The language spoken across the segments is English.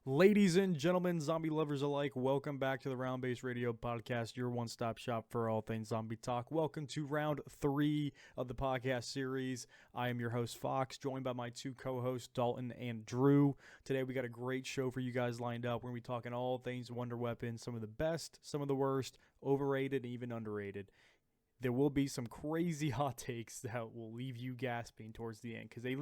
Ladies and gentlemen, zombie lovers alike, welcome back to the Round Base Radio Podcast, your one-stop shop for all things zombie talk. Welcome to round 3 of the podcast series. I am your host, Fox, joined by my two co-hosts, Dalton and Drew. Today we got a great show for you guys lined up. We're going to be talking all things Wonder Weapon, some of the best, some of the worst, overrated, and even underrated. There will be some crazy hot takes that will leave you gasping towards the end, because they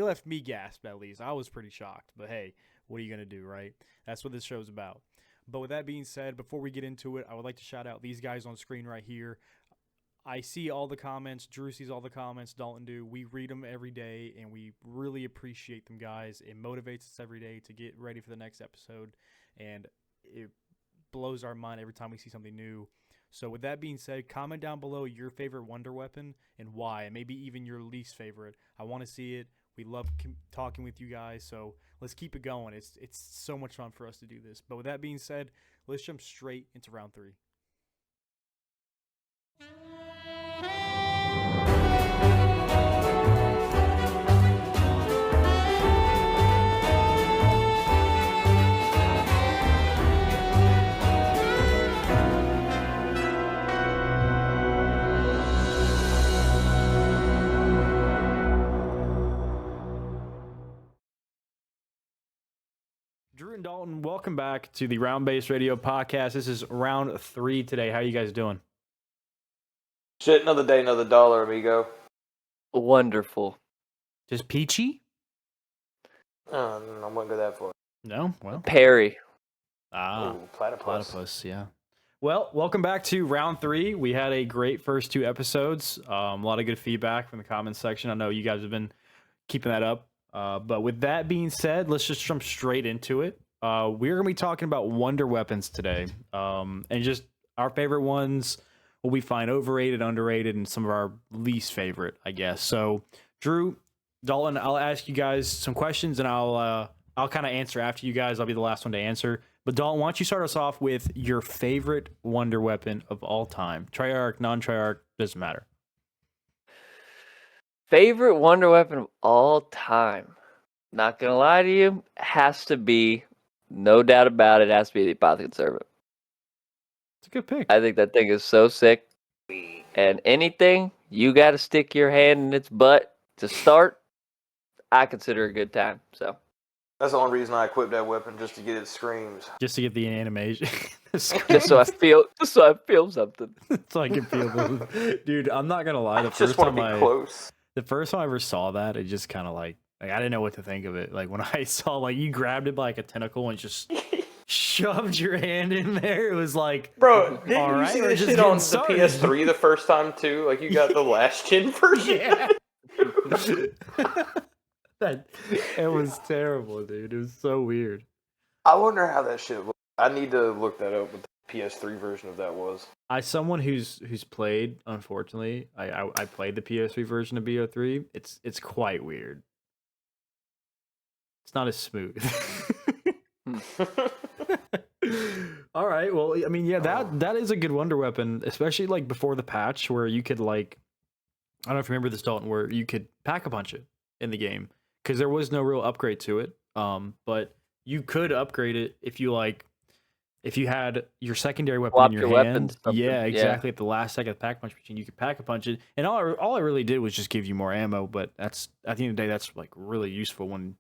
left me gasped at least. I was pretty shocked, but hey, what are you going to do, right? That's what this show's about. But with that being said, before we get into it, I would like to shout out these guys on screen right here. I see all the comments. Drew sees all the comments. Dalton do. We read them every day, and we really appreciate them, guys. It motivates us every day to get ready for the next episode, and it blows our mind every time we see something new. So with that being said, comment down below your favorite Wonder Weapon and why, and maybe even your least favorite. I want to see it. We love talking with you guys, so let's keep it going. It's so much fun for us to do this. But with that being said, let's jump straight into round 3. Drew and Dalton, welcome back to the Round Base Radio Podcast. This is round 3 today. How you guys doing? Shit, another day, another dollar, amigo. Wonderful. Just peachy? I wouldn't go that far. No? Well. Perry. Ooh, platypus. Yeah. Well, welcome back to round 3. We had a great first 2 episodes. A lot of good feedback from the comments section. I know you guys have been keeping that up. But with that being said, let's just jump straight into it. We're going to be talking about Wonder Weapons today. And just our favorite ones, what we find overrated, underrated, and some of our least favorite, I guess. So, Drew, Dalton, I'll ask you guys some questions, and I'll kind of answer after you guys. I'll be the last one to answer. But Dalton, why don't you start us off with your favorite Wonder Weapon of all time? Triarch, non-Triarch, doesn't matter. Favorite Wonder Weapon of all time. Not gonna lie to you, has to be, no doubt about it, has to be the Apothecary Servant. It's a good pick. I think that thing is so sick. And anything, you gotta stick your hand in its butt to start, I consider a good time. So That's the only reason I equipped that weapon, just to get its screams. Just to get the animation. just so I feel something. So I can feel the dude. I'm not gonna lie. I just want to be close. The first time I ever saw that, it just kind of like I didn't know what to think of it. Like when I saw like you grabbed it by like a tentacle and just shoved your hand in there, it was like, bro, didn't all you right, see we're this just shit on getting the started. PS3 the first time too? Like you got the last gen version. Yeah. It was terrible, dude. It was so weird. I wonder how that shit looked. I need to look that up. What the PS3 version of that was. As someone who's played, unfortunately, I played the PS3 version of BO3. It's quite weird. It's not as smooth. All right. Well, I mean, yeah, that is a good Wonder Weapon, especially like before the patch where you could like, I don't know if you remember this, Dalton, where you could pack a punch it in the game because there was no real upgrade to it. But you could upgrade it if you had your secondary weapon Swap in your your hand. weapons, Yeah, exactly. yeah. At the last second of the pack punch machine, you could pack a punch it, and all it really did was just give you more ammo. But that's at the end of the day, that's like really useful when.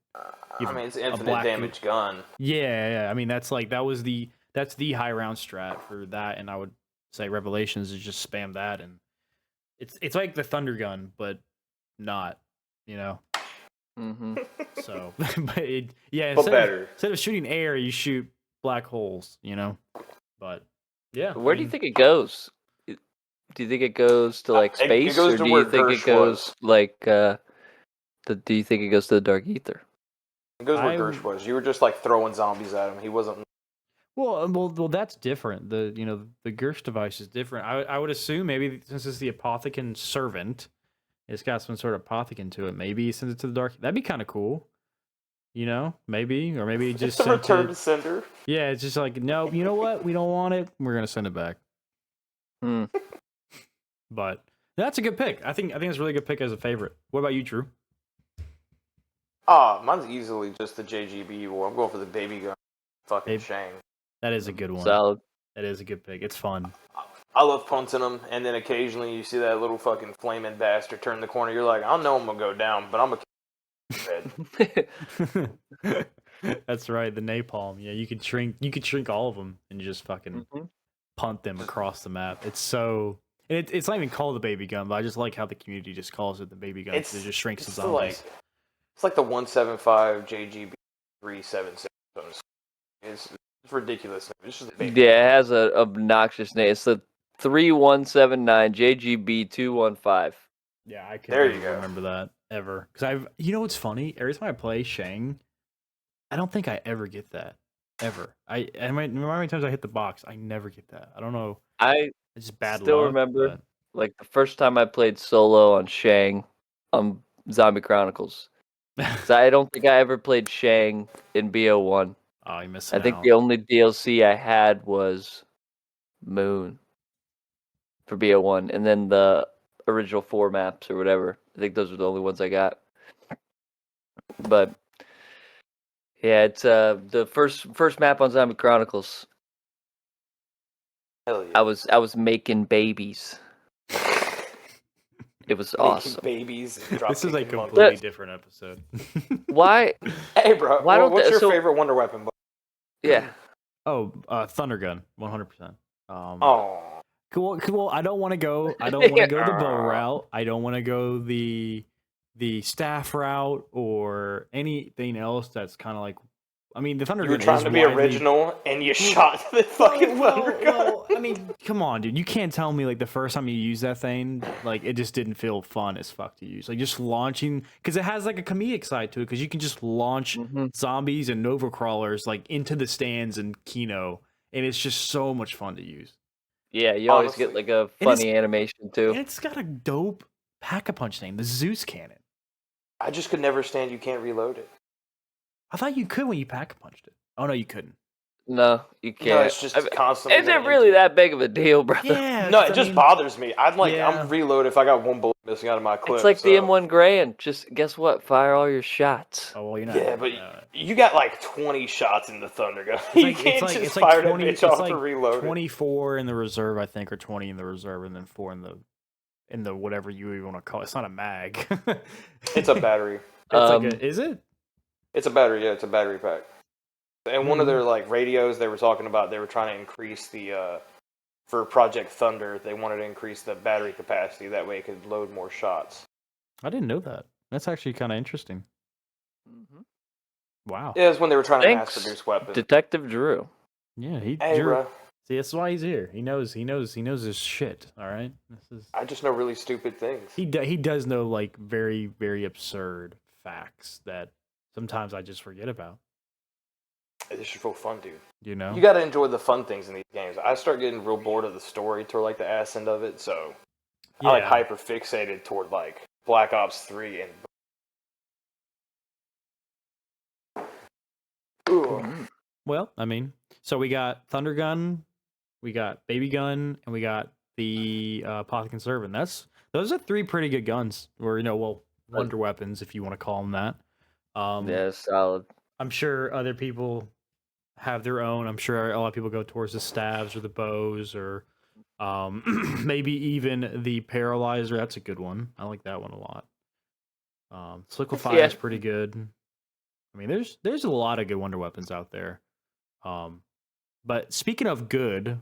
I mean, it's an infinite damage gun. Yeah. I mean, that's the high round strat for that, and I would say Revelations is just spam that, and it's like the Thundergun, but not, you know. Mm-hmm. So, but better. Instead of shooting air, you shoot black holes, you know. But yeah, Where do you think it goes? Do you think it goes to like space, goes or to do where you think Gersh it goes was. like do you think it goes to the dark ether? It goes where Gersh was. You were just like throwing zombies at him. He wasn't. Well, that's different. The Gersh device is different. I would assume maybe since it's the Apothecary Servant, it's got some sort of apothecary to it. Maybe he sends it to the dark. That'd be kind of cool. You know, maybe, or maybe just It's a return to sender. Yeah, it's just like, no, you know what? We don't want it. We're gonna send it back. But that's a good pick. I think it's a really good pick as a favorite. What about you, Drew? Mine's easily just the JGB, or I'm going for the baby gun. Fucking Shang. That is a good one. Solid. That is a good pick. It's fun. I love punting them, and then occasionally you see that little fucking flaming bastard turn the corner. You're like, I know I'm gonna go down, but I'm gonna. That's right, the napalm. Yeah, you could shrink all of them and just fucking punt them across the map. It's so. It's not even called the baby gun, but I just like how the community just calls it the baby gun. It just shrinks the zombies. It's like the 175 JGB 376. It's ridiculous. It's just a baby gun. It has an obnoxious name. It's the 3179 JGB 215. Yeah, I There can't remember that ever. Because you know what's funny? Every time I play Shang, I don't think I ever get that. Ever. Remember how many times I hit the box? I never get that. I don't know. It's just bad still luck, remember like the first time I played solo on Shang on Zombie Chronicles. I don't think I ever played Shang in BO1. Oh, you missed I think the only DLC I had was Moon for BO1, and then the original 4 maps or whatever. I think those were the only ones I got. But yeah, it's the first map on Zombie Chronicles. Hell yeah. I was making babies. It was awesome. Babies. This is a completely different episode. Why? Hey, bro. What's your favorite wonder weapon? Yeah. Oh, Thundergun, 100%. Oh. Cool. I don't want to go. I don't want to go the bow route. I don't want to go the staff route or anything else that's kind of like. I mean, the Thundergun. You were trying to be original, and you shot the fucking Thundergun. Well, I mean, come on, dude. You can't tell me like the first time you use that thing, like it just didn't feel fun as fuck to use. Like just launching, because it has like a comedic side to it. Because you can just launch zombies and Nova crawlers like into the stands in Kino, and it's just so much fun to use. Yeah, you always get like a funny animation too. And it's got a dope pack-a-punch name, the Zeus Cannon. I just could never stand you can't reload it. I thought you could when you pack-a-punched it. Oh, no, you couldn't. No, you can't. No, it's just constantly. Is it really that big of a deal, brother? Yeah. No, it just bothers me. I'm reload if I got one bullet missing out of my clip. It's like the M1 Grand. Just guess what? Fire all your shots. Oh, well, you're not. Yeah, but you got like 20 shots in the Thundergun. You can't just fire that bitch off to reload 24 in the reserve, I think, or 20 in the reserve, and then 4 in the whatever you even want to call it. It's not a mag. It's a battery. Is it? It's a battery. Yeah, it's a battery pack. And one of their like radios, they were talking about they were trying to increase the for Project Thunder. They wanted to increase the battery capacity that way it could load more shots. I didn't know that. That's actually kind of interesting. Wow. Yeah, it's when they were trying to mass produce weapons. Detective Drew. Yeah, bro. See, that's why he's here. He knows his shit. All right. I just know really stupid things. He does know like very, very absurd facts that sometimes I just forget about. This should feel fun, dude. You know? You gotta enjoy the fun things in these games. I start getting real bored of the story toward like the ass end of it, so I like hyper fixated toward like Black Ops 3 and Well, I mean, so we got Thundergun, we got Baby Gun, and we got the Pocket Conservant. Those are 3 pretty good guns, or wonder weapons if you want to call them that. Yeah, solid. I'm sure other people have their own. I'm sure a lot of people go towards the stabs or the bows or maybe even the paralyzer. That's a good one. I like that one a lot. Liquefy is pretty good. I mean, there's a lot of good wonder weapons out there. But speaking of good,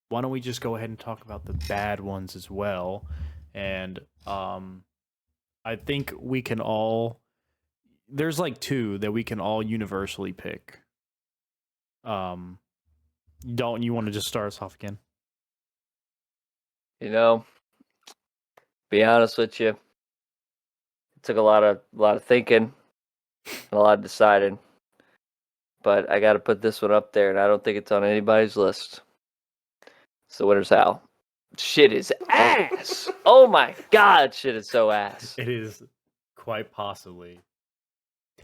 why don't we just go ahead and talk about the bad ones as well? And I think we can all. There's like 2 that we can all universally pick. Dalton, you want to just start us off again? Be honest with you, it took a lot of thinking and a lot of deciding. But I got to put this one up there, and I don't think it's on anybody's list. So Winter's Hal. Shit is ass. Oh my god, shit is so ass. It is quite possibly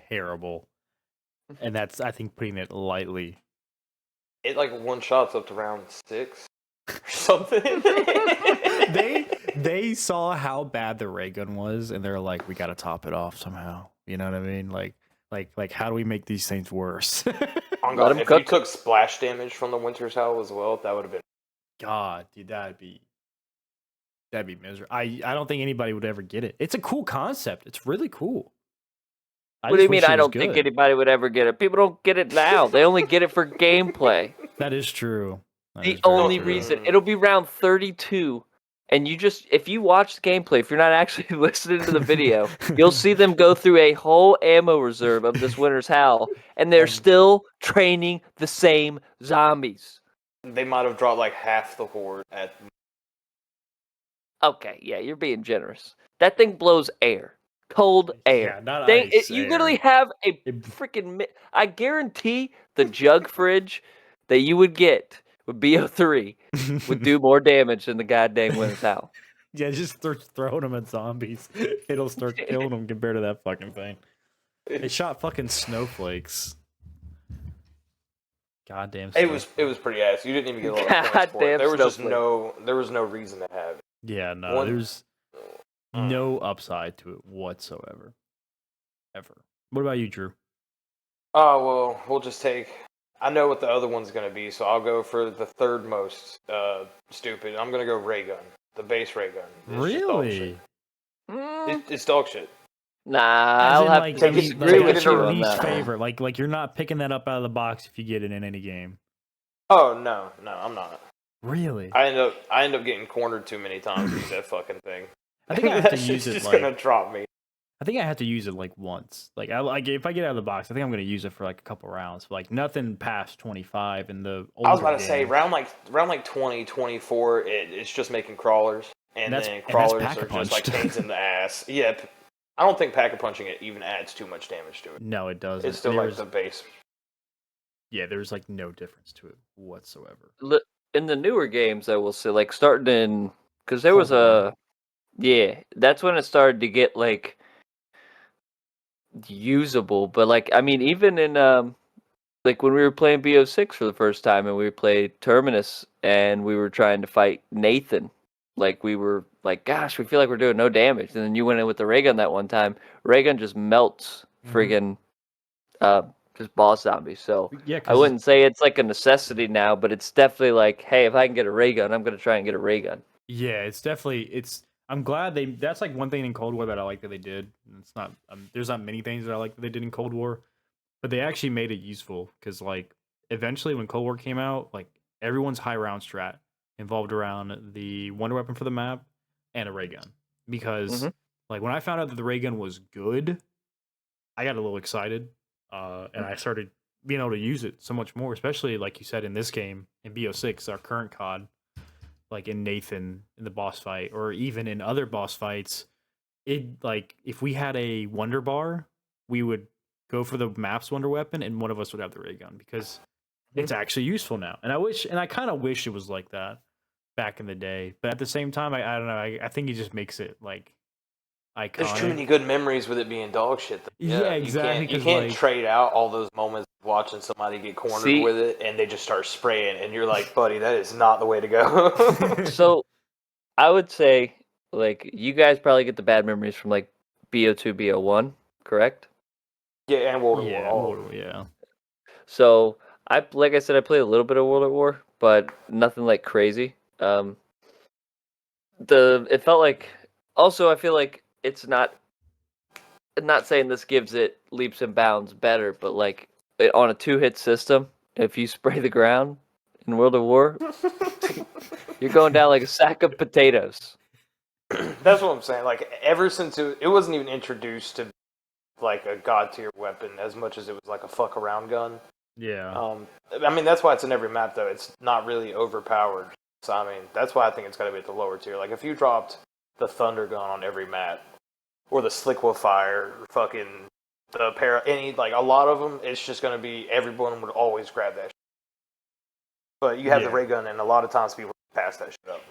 terrible. And that's, I think, putting it lightly. It like one shots up to round 6 or something. They saw how bad the ray gun was, and they're like, we got to top it off somehow. You know what I mean? Like, Like how do we make these things worse? On Let God, 'em if you cook. took splash damage from the Winter's Hell as well, that would have been. God, dude, that'd be miserable. I don't think anybody would ever get it. It's a cool concept. It's really cool. I What do just you mean? wish it I was don't think good. anybody would ever get it. People don't get it now. They only get it for gameplay. That is true. That The is very only true. reason it'll be round 32, and if you watch the gameplay, if you're not actually listening to the video, you'll see them go through a whole ammo reserve of this Winter's Howl, and they're still training the same zombies. They might have dropped like half the horde at. Okay, yeah, you're being generous. That thing blows air, cold air. Yeah, not ice, You air. literally have a It- freaking. I guarantee the jug fridge that you would get with BO3 would do more damage than the goddamn Winter's Howl. Yeah, just throwing them at zombies. It'll start killing them compared to that fucking thing. It shot fucking snowflakes. Goddamn. It was pretty ass. You didn't even get a lot of points for Goddamn it. snowflake. There was no reason to have it. Yeah, no, One- there's no upside to it whatsoever. Ever. What about you, Drew? Oh well, we'll just take. I know what the other one's gonna be, so I'll go for the third most stupid. I'm gonna go ray gun, the base ray gun. It's just dog shit. Mm, It's dog shit. nah, As I'll in, have like, to I mean, disagree like, with that's you your on least that. favorite. Like you're not picking that up out of the box if you get it in any game. Oh no, I'm not. Really? I end up getting cornered too many times with that fucking thing. I think I have to That use shit's it just like gonna drop me. I think I have to use it like once. Like if I get out of the box, I think I'm gonna use it for like a couple rounds. Like nothing past 25 in the older I was about to say games. round like 20, 24, it's just making crawlers, and That's- then and that's crawlers are pack-a-punched. just like pains in the ass. Yeah, I don't think pack-a-punching it even adds too much damage to it. No, it doesn't. It's still like the base. Yeah, there's like no difference to it whatsoever. In the newer games, I will say, like starting in, because there Cold was War. yeah, that's when it started to get like usable. But like, I mean, even in like when we were playing BO6 for the first time, and we played Terminus, and we were trying to fight Nathan. Like we were like, gosh, we feel like we're doing no damage. And then you went in with the ray gun that one time. Ray gun just melts friggin' just boss zombies. So Yeah, I wouldn't say it's like a necessity now, but it's definitely like, hey, if I can get a ray gun, I'm gonna try and get a ray gun. Yeah, it's definitely I'm glad that's like one thing in Cold War that I like that they did. It's not there's not many things that I like that they did in Cold War, but they actually made it useful because like eventually when Cold War came out, like everyone's high round strat involved around the wonder weapon for the map and a ray gun because like when I found out that the ray gun was good, I got a little excited and I started being able to use it so much more, especially like you said in this game in BO6, our current COD. Like in Nathan in the boss fight, or even in other boss fights, it like if we had a wonder bar, we would go for the map's wonder weapon, and one of us would have the ray gun because it's actually useful now. And I kind of wish it was like that back in the day. But at the same time, I don't know. I think it just makes it like iconic. There's too many good memories with it being dog shit. Though. Yeah, exactly. You can't trade out all those moments of watching somebody get cornered with it, and they just start spraying, and you're like, buddy, that is not the way to go. So I would say, like, you guys probably get the bad memories from like BO2, BO1, correct? Yeah, and World at War. Yeah. So like I said, I played a little bit of World at War, but nothing like crazy. It felt like, also I feel like it's not. I'm not saying this gives it leaps and bounds better, but like on a 2-hit system, if you spray the ground in World of War, you're going down like a sack of potatoes. That's what I'm saying. Like ever since it wasn't even introduced to like a god tier weapon as much as it was like a fuck around gun. Yeah. I mean that's why it's in every map though. It's not really overpowered. So I mean that's why I think it's got to be at the lower tier. Like if you dropped the Thundergun on every map, or the Sliquifire, or fucking like a lot of them, it's just gonna be everyone would always grab that shit. But you have the ray gun, and a lot of times people pass that shit up.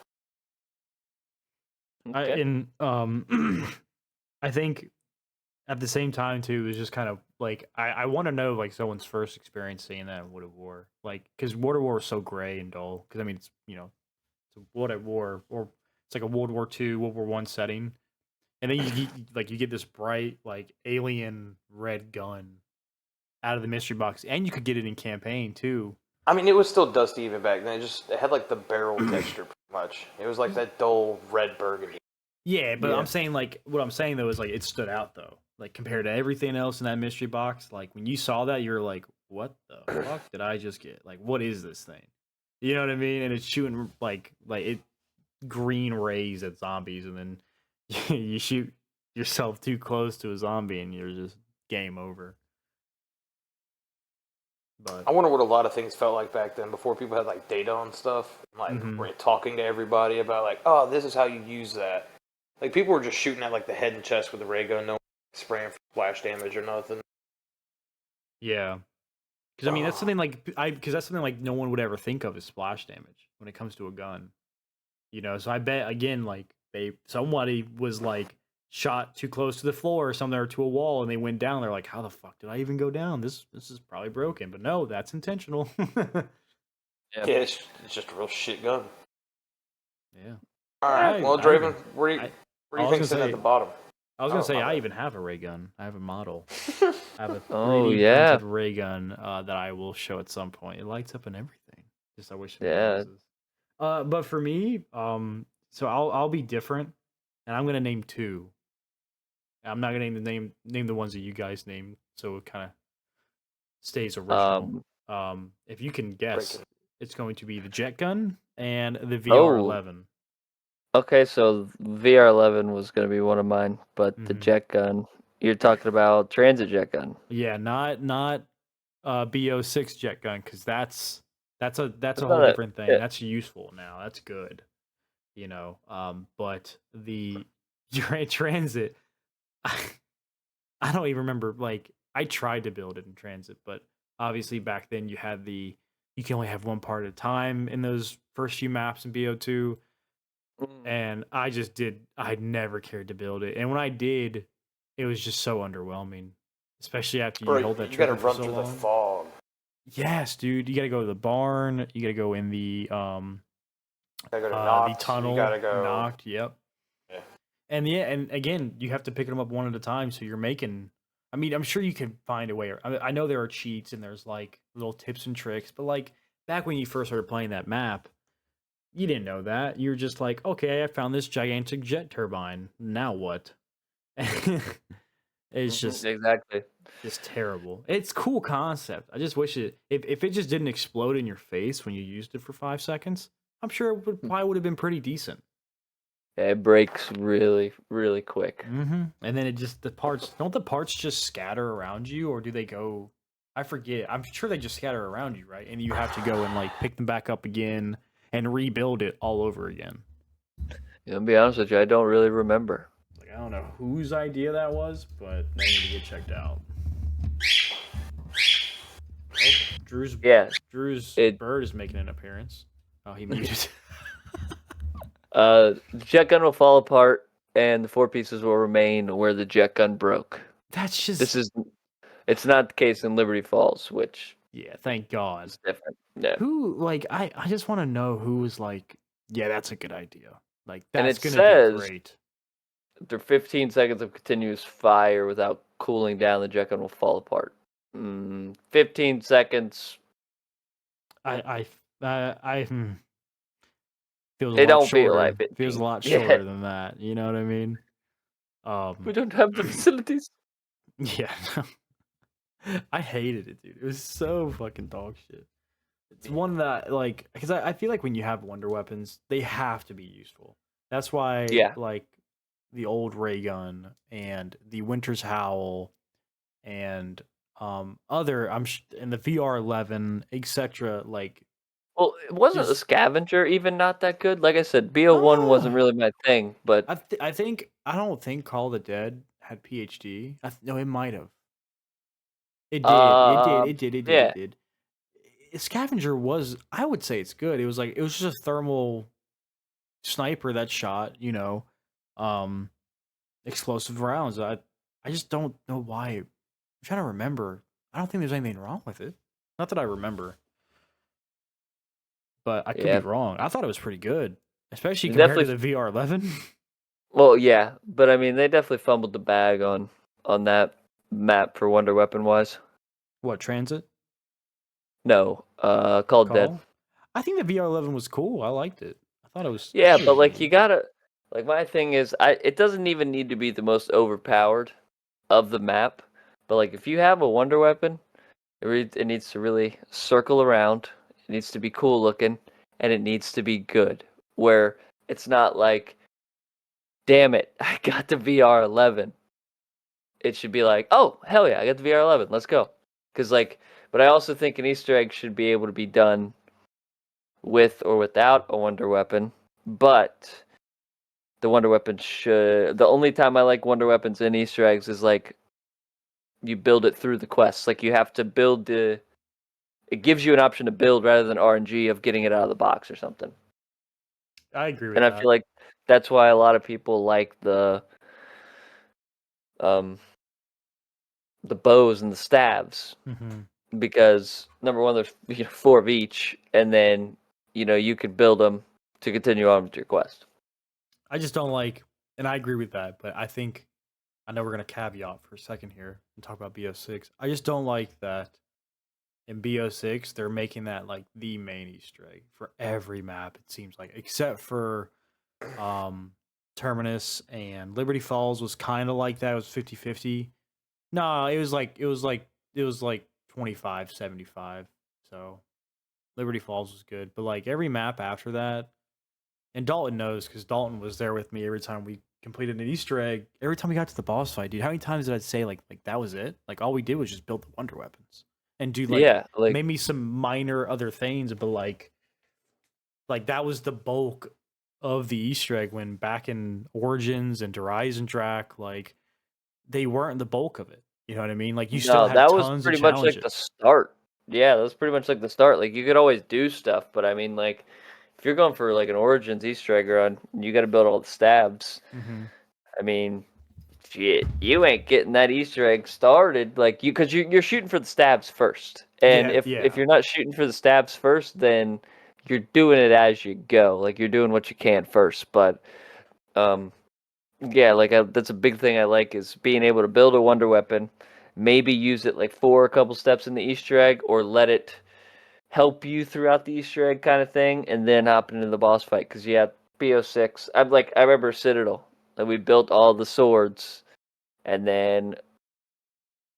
Okay. I think at the same time too, it's just kind of like I want to know like someone's first experience seeing that in World of War, like because World of War is so gray and dull. Because I mean, it's it's a World at War, or it's like a World War II, World War I setting, and then you get this bright like alien red gun out of the mystery box, and you could get it in campaign too. I mean, it was still dusty even back then. It had like the barrel texture, pretty much. It was like that dull red burgundy. Yeah, but Yeah. I'm saying like what I'm saying though is like it stood out though. Like compared to everything else in that mystery box, like when you saw that, you're like, "What the fuck did I just get? Like, what is this thing?" You know what I mean? And it's shooting like it green rays at zombies, and then you shoot yourself too close to a zombie, and you're just game over. But I wonder what a lot of things felt like back then before people had like data on stuff, like talking to everybody about like, oh, this is how you use that. Like people were just shooting at like the head and chest with a ray gun, no spraying for splash damage or nothing. yeah, because I mean that's something like that's something like no one would ever think of as splash damage when it comes to a gun. You know, so I bet again, like somebody was like shot too close to the floor or something or to a wall, and they went down. They're like, "How the fuck did I even go down? This is probably broken." But no, that's intentional. Yeah. Yeah, it's just a real shit gun. Yeah. All right, well, Draven, where do you think sitting at the bottom? I was gonna say I even have a ray gun. I have a model. I have a 3D Oh, yeah. printed ray gun that I will show at some point. It lights up and everything. Just I wish it closes. But for me, so I'll be different, and I'm gonna name two. I'm not gonna name the ones that you guys named, so it kind of stays original. If you can guess, it's going to be the jet gun and the VR-11. Okay, so VR-11 was going to be one of mine, but the Mhm. jet gun, you're talking about transit jet gun. Yeah, not BO6 jet gun, because that's a That's whole not different thing. yeah. That's useful now. That's good. You know, but the transit, I don't even remember. Like, I tried to build it in transit, but obviously back then you can only have one part at a time in those first few maps in BO2, and I never cared to build it. And when I did, it was just so underwhelming, especially after you hold that you gotta trigger for run so through long. the fog. Yes, dude, you gotta go to the barn. You gotta go in the You gotta go to Noct, the tunnel. You gotta go Noct, yep. Yeah. And again, you have to pick them up one at a time. So you're making. I mean, I'm sure you can find a way. I know there are cheats and there's like little tips and tricks, but like back when you first started playing that map, you didn't know that. You're just like, okay, I found this gigantic jet turbine. Now what? It's just exactly. just terrible. It's cool concept. I just wish if it just didn't explode in your face when you used it for 5 seconds, I'm sure it probably would have been pretty decent. Yeah, it breaks really, really quick. And then it just the parts just scatter around you, or do they go? I forget. I'm sure they just scatter around you, right? And you have to go and like pick them back up again and rebuild it all over again. To be honest with you, I don't really remember. Like, I don't know whose idea that was, but they need to get checked out. Oh, Drew's bird is making an appearance. Oh, he muted. The jet gun will fall apart, and the 4 pieces will remain where the jet gun broke. That's just. It's not the case in Liberty Falls, which. Yeah, thank God. Is different. Yeah. Who I just want to know who was like, yeah, that's a good idea. Like And that's gonna be great. After 15 seconds of continuous fire without cooling down, the jet gun will fall apart. 15 seconds. I feels It a lot don't feel shorter. like it. Feels a lot shorter than that. You know what I mean? We don't have the facilities. Yeah. I hated it, dude. It was so fucking dog shit. It's one that like because I feel like when you have wonder weapons, they have to be useful. That's why like the old ray gun and the Winter's Howl and other and the VR-11 etc. like. Well, it wasn't the scavenger even not that good. Like I said, BO1 wasn't really my thing, but I don't think Call of the Dead had PhD. No, it might have. It did. Scavenger was, I would say it's good. It was just a thermal sniper that shot, explosive rounds. I just don't know why. I'm trying to remember. I don't think there's anything wrong with it. Not that I remember. But I could be wrong. I thought it was pretty good, especially compared to the VR-11. Well, yeah, but I mean, they definitely fumbled the bag on that map for wonder weapon wise. What, Transit? No, Called Dead. Call? I think the VR-11 was cool. I liked it. I thought it was Yeah, a but good like you game. gotta like my thing is it doesn't even need to be the most overpowered of the map, but like if you have a wonder weapon, it needs to really circle around. It needs to be cool looking, and it needs to be good. Where it's not like, damn it, I got the VR-11. It should be like, oh hell yeah, I got the VR-11. Let's go. Because like, but I also think an Easter egg should be able to be done with or without a wonder weapon, but the wonder weapon should. The only time I like wonder weapons in Easter eggs is like you build it through the quests. Like you have to build the. It gives you an option to build rather than RNG of getting it out of the box or something. I agree with And I that. feel like that's why a lot of people like um the bows and the stabs Mm-hmm. because number one, there's 4 of each, and then you could build them to continue on with your quest. I just don't like, and I agree with that, but I know we're going to caveat for a second here and talk about BO6. I just don't like that in BO6, they're making that like the main Easter egg for every map, it seems like, except for um, Terminus and Liberty Falls was kind of like that. It was 50-50. No, it was like 25-75. So Liberty Falls was good, but like every map after that, and Dalton knows because Dalton was there with me every time we completed an Easter egg. Every time we got to the boss fight, dude, how many times did I say like that was it? Like all we did was just build the wonder weapons and do like Yeah, like maybe some minor other things, but like that was the bulk of the Easter egg when back in Origins and Horizon Track, like they weren't the bulk of it. You know what I mean? Like you still no, had that was tons of pretty much like the challenges. start. Yeah, that was pretty much like the start. Like you could always do stuff, but I mean, like if you're going for like an Origins Easter egg run, you got to build all the stabs. Mm-hmm. I mean, shit, you ain't getting that Easter egg started like because you're shooting for the stabs first, and Yeah, if yeah. you're not shooting for the stabs first, then you're doing it as you go. Like you're doing what you can first, but um, yeah, like that's a big thing I like is being able to build a wonder weapon, maybe use it like for a couple steps in the Easter egg, or let it help you throughout the Easter egg kind of thing, and then hop into the boss fight. Because yeah, BO6, I remember Citadel, and we built all the swords, and then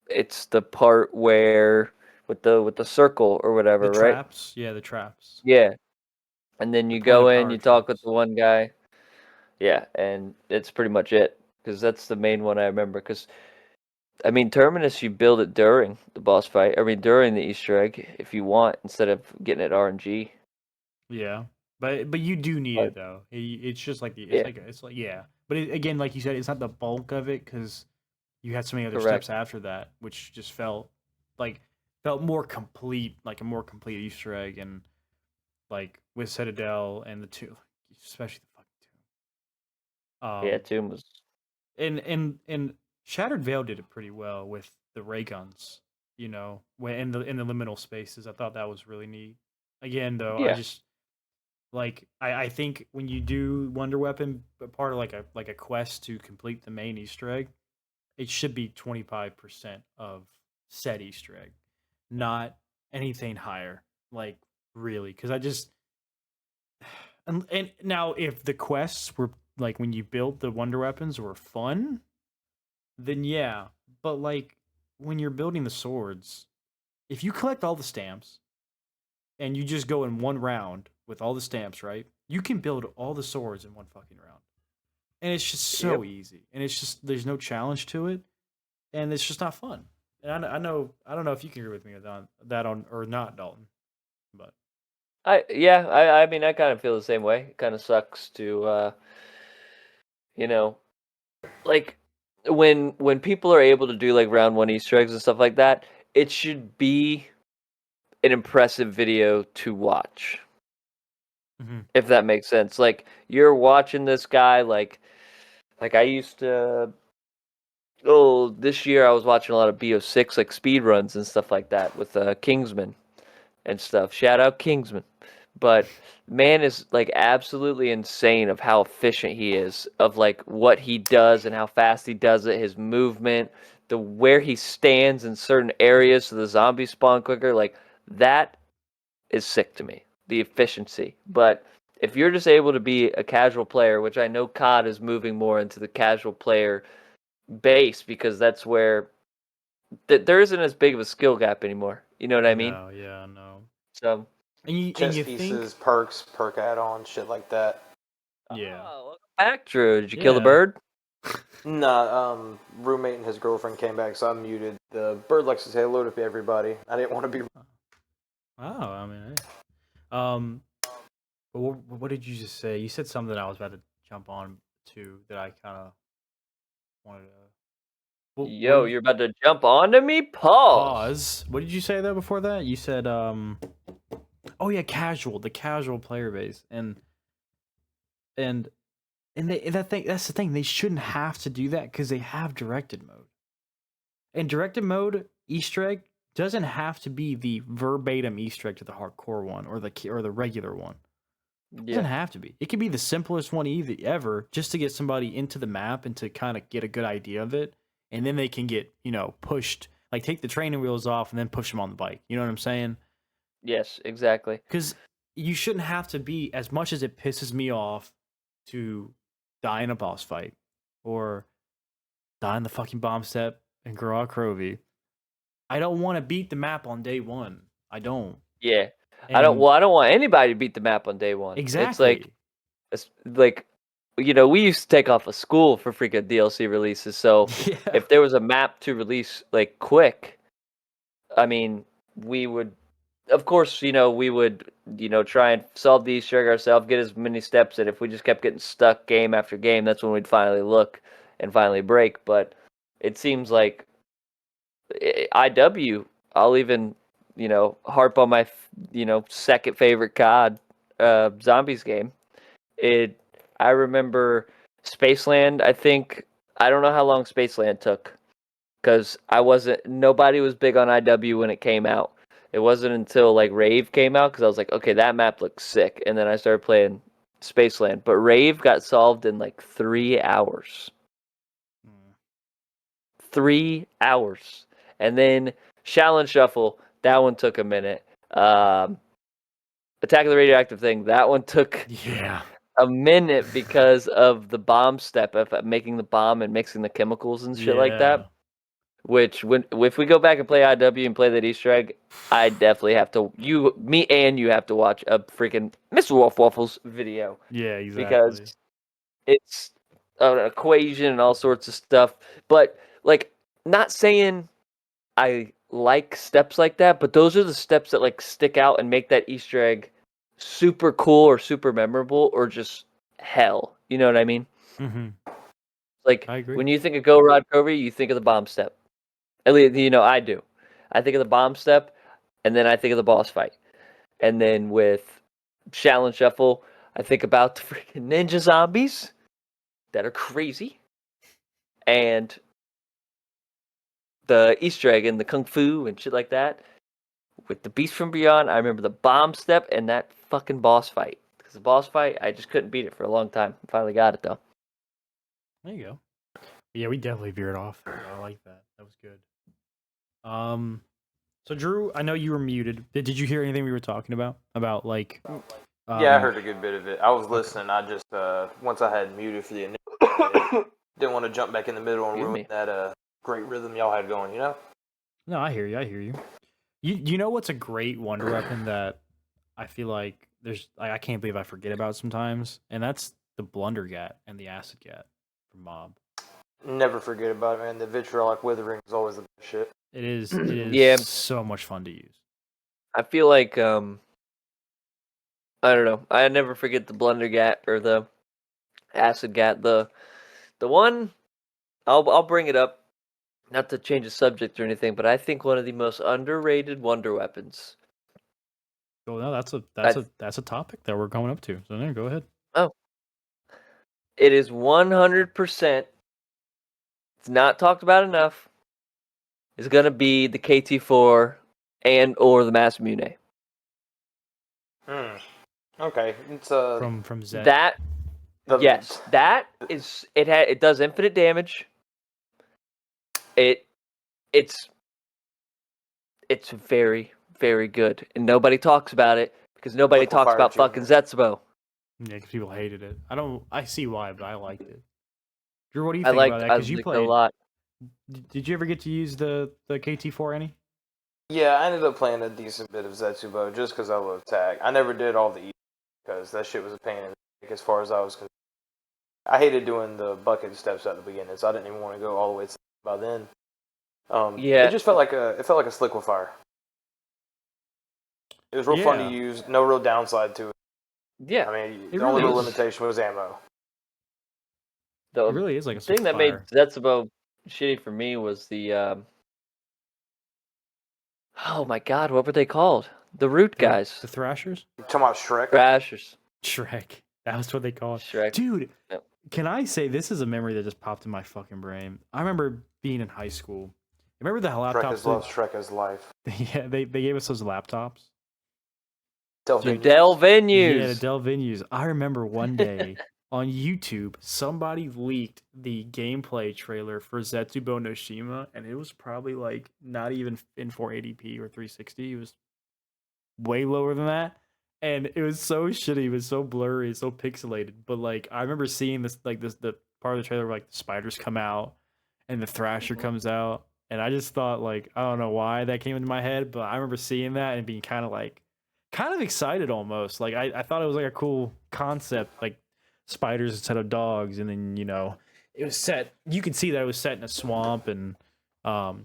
it's the part where with the circle or The whatever, right? traps, yeah, the traps. Yeah, and then The you point go of in, power you talk with traps. the one guy. Yeah, and it's pretty much it. Because that's the main one I remember. Because I mean, Terminus, you build it during the boss fight. I mean, during the Easter egg, if you want, instead of getting it RNG. Yeah, but you do need But it though. It's just like yeah, it's like yeah. But again, like you said, it's not the bulk of it because you had so many other correct. steps after that, which just like felt more complete, like a more complete Easter egg, and like with Citadel and the two, especially the fucking two. Yeah, Tomb was. And Shattered Veil did it pretty well with the ray guns. You know, when in the liminal spaces, I thought that was really neat. Again, though, I Yeah, just like I think when you do Wonder Weapon, part of like a quest to complete the main Easter egg, it should be 25% of said Easter egg, not anything higher. Like really, because I just and now if the quests were like when you build the Wonder Weapons were fun, then yeah. But like when you're building the swords, if you collect all the stamps and you just go in one round with all the stamps, right? You can build all the swords in one fucking round. And it's just yep. so easy. And it's just there's no challenge to it, and it's just not fun. And I know I don't know if you can agree with me on that on or not, Dalton. But I mean, I kind of feel the same way. It kind of sucks to, you know, like when people are able to do like round one Easter eggs and stuff like that, it should be an impressive video to watch. mhm. If that makes sense. Like you're watching this guy like I used to this year I was watching a lot of BO6 like speed runs and stuff like that with Kingsman and stuff. Shout out Kingsman. But man is like absolutely insane of how efficient he is, of like what he does and how fast he does it, his movement, the where he stands in certain areas so the zombies spawn quicker, like that is sick to me. The efficiency. But if you're just able to be a casual player, which I know COD is moving more into the casual player base because that's where there isn't as big of a skill gap anymore. You know what I mean? No, yeah, no. So And Chess you pieces, think, perks, perk add-ons, shit like that. yeah, welcome back, Drew. Did you kill the Yeah. bird? Nah, roommate and his girlfriend came back, so I muted. The bird likes to say hello to everybody. I didn't want to be. oh, I mean, hey. But what did you just say? You said something that I was about to jump on to that I kind of wanted to. What Yo, did you're about to jump onto me? Pause. pause? What did you say though before that? You said oh yeah, the casual player base, and that's the thing. They shouldn't have to do that because they have directed mode. And directed mode Easter egg doesn't have to be the verbatim Easter egg to the hardcore one or the regular one. It doesn't have to be. It could be the simplest one ever, just to get somebody into the map and to kind of get a good idea of it, and then they can get pushed. Like take the training wheels off and then push them on the bike. You know what I'm saying? Yes, exactly. Because you shouldn't have to be, as much as it pisses me off to die in a boss fight or die in the fucking bomb step and Garrosh Crovey. I don't want to beat the map on day one. I don't. Yeah. I don't And want anybody to beat the map on day one. exactly. It's like we used to take off of school for freaking DLC releases. So Yeah. if there was a map to release like quick, I mean, we would of course, we would, try and solve the Easter egg ourselves, get as many steps in. If we just kept getting stuck game after game, that's when we'd finally look and finally break. But it seems like I'll even, harp on my, second favorite COD zombies game. I remember Spaceland, I don't know how long Spaceland took because nobody was big on IW when it came out. It wasn't until like Rave came out because I was like, okay, that map looks sick. And then I started playing Spaceland. But Rave got solved in like 3 hours. 3 hours. And then Shallon Shuffle, that one took a minute. Attack of the Radioactive thing, that one took Yeah. a minute because of the bomb step of making the bomb and mixing the chemicals and shit like that. Which if we go back and play IW and play that Easter egg, I definitely have to you have to watch a freaking Mr. Wolf Waffles video. Yeah, exactly. Because it's an equation and all sorts of stuff. But like, not saying I like steps like that, but those are the steps that like stick out and make that Easter egg super cool or super memorable or just hell. You know what I mean? Mm-hmm. Like I agree. when you think of Go Rod Covey, you think of the bomb step. At least I do. I think of the bomb step, and then I think of the boss fight. And then with Challenge Shuffle, I think about the freaking ninja zombies that are crazy, and the Easter egg and the kung fu and shit like that. With the Beast from Beyond, I remember the bomb step and that fucking boss fight. Because the boss fight, I just couldn't beat it for a long time. Finally got it though. There you go. Yeah, we definitely veered off. I like that. That was good. So Drew, I know you were muted. Did you hear anything we were talking about? About like Yeah, I heard a good bit of it. I was listening. I just once I had muted for the initial, didn't want to jump back in the middle and ruin that great rhythm y'all had going. No, I hear you. You know what's a great wonder weapon that I feel like I can't believe I forget about sometimes, and that's the Blundergat and the Acid Gat from Mob. Never forget about it, man. The vitriolic withering is always the best shit. It is. It is Yeah. so much fun to use. I feel like I don't know. I never forget the Blundergat or the Acid Gat. The one I'll bring it up, not to change the subject or anything, but I think one of the most underrated wonder weapons. Oh no, that's a topic that we're going up to. So there, go ahead. Oh, it is 100%. It's not talked about enough. It's gonna be the KT4 and or the Mass Mune. Okay, it's From Zed. That yes, that is it. It does infinite damage. It it's very, very good, and nobody talks about it because nobody talks about fucking Zetsubo. Yeah, because people hated it. I see why, but I liked it. Drew, what do you I think about liked that? I Because you liked it a played. lot. Did you ever get to use the KT4 any? Yeah, I ended up playing a decent bit of Zetsubo just because I love tag. I never did all the E because that shit was a pain in the neck as far as I was concerned. I hated doing the bucket steps at the beginning, so I didn't even want to go all the way to by then. Yeah. It just felt like a slick with fire. It was real fun to Yeah. use. No real downside to it. Yeah, I mean, It the only really real is. limitation was ammo. It really is like a thing that made fire. Zetsubo shitty for me was the oh my god, what were they called? The root guys. The Thrashers? You talking about Shrek? Thrashers. Shrek. That was what they called. Shrek. Dude, Yep. can I say this is a memory that just popped in my fucking brain? I remember being in high school. Remember the Shrek laptops? is love, Shrek is life. Yeah, they gave us those laptops. Dell The Venues. Dell venues. Yeah, the Dell venues. I remember one day on YouTube, somebody leaked the gameplay trailer for Zetsubo no Shima, and it was probably like not even in 480p or 360. It was way lower than that. And it was so shitty. It was so blurry, so pixelated. But like I remember seeing this the part of the trailer where like the spiders come out and the Thrasher comes out. And I just thought like I don't know why that came into my head, but I remember seeing that and being kind of excited almost. Like I thought it was like a cool concept, like spiders instead of dogs, and then it was set. You could see that it was set in a swamp and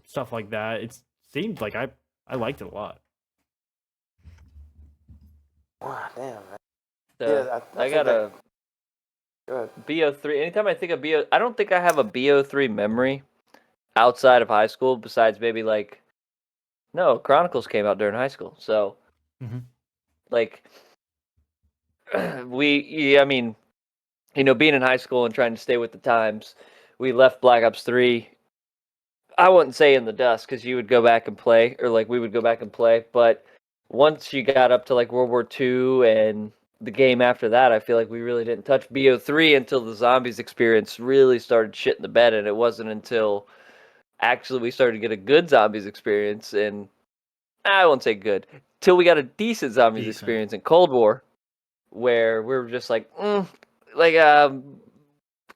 stuff like that. It seemed like I liked it a lot. Wow, damn, man. So, Yeah, I think got that- a Go ahead. BO3. Anytime I think of BO, I don't think I have a BO3 memory outside of high school besides maybe like no, Chronicles came out during high school. So Mhm. like I mean, being in high school and trying to stay with the times, we left Black Ops 3. I wouldn't say in the dust because you would go back and play, or like we would go back and play. But once you got up to like World War II and the game after that, I feel like we really didn't touch BO3 until the zombies experience really started shitting the bed. And it wasn't until actually we started to get a good zombies experience, and I won't say good, till we got a decent zombies experience in Cold War, where we were just like, like,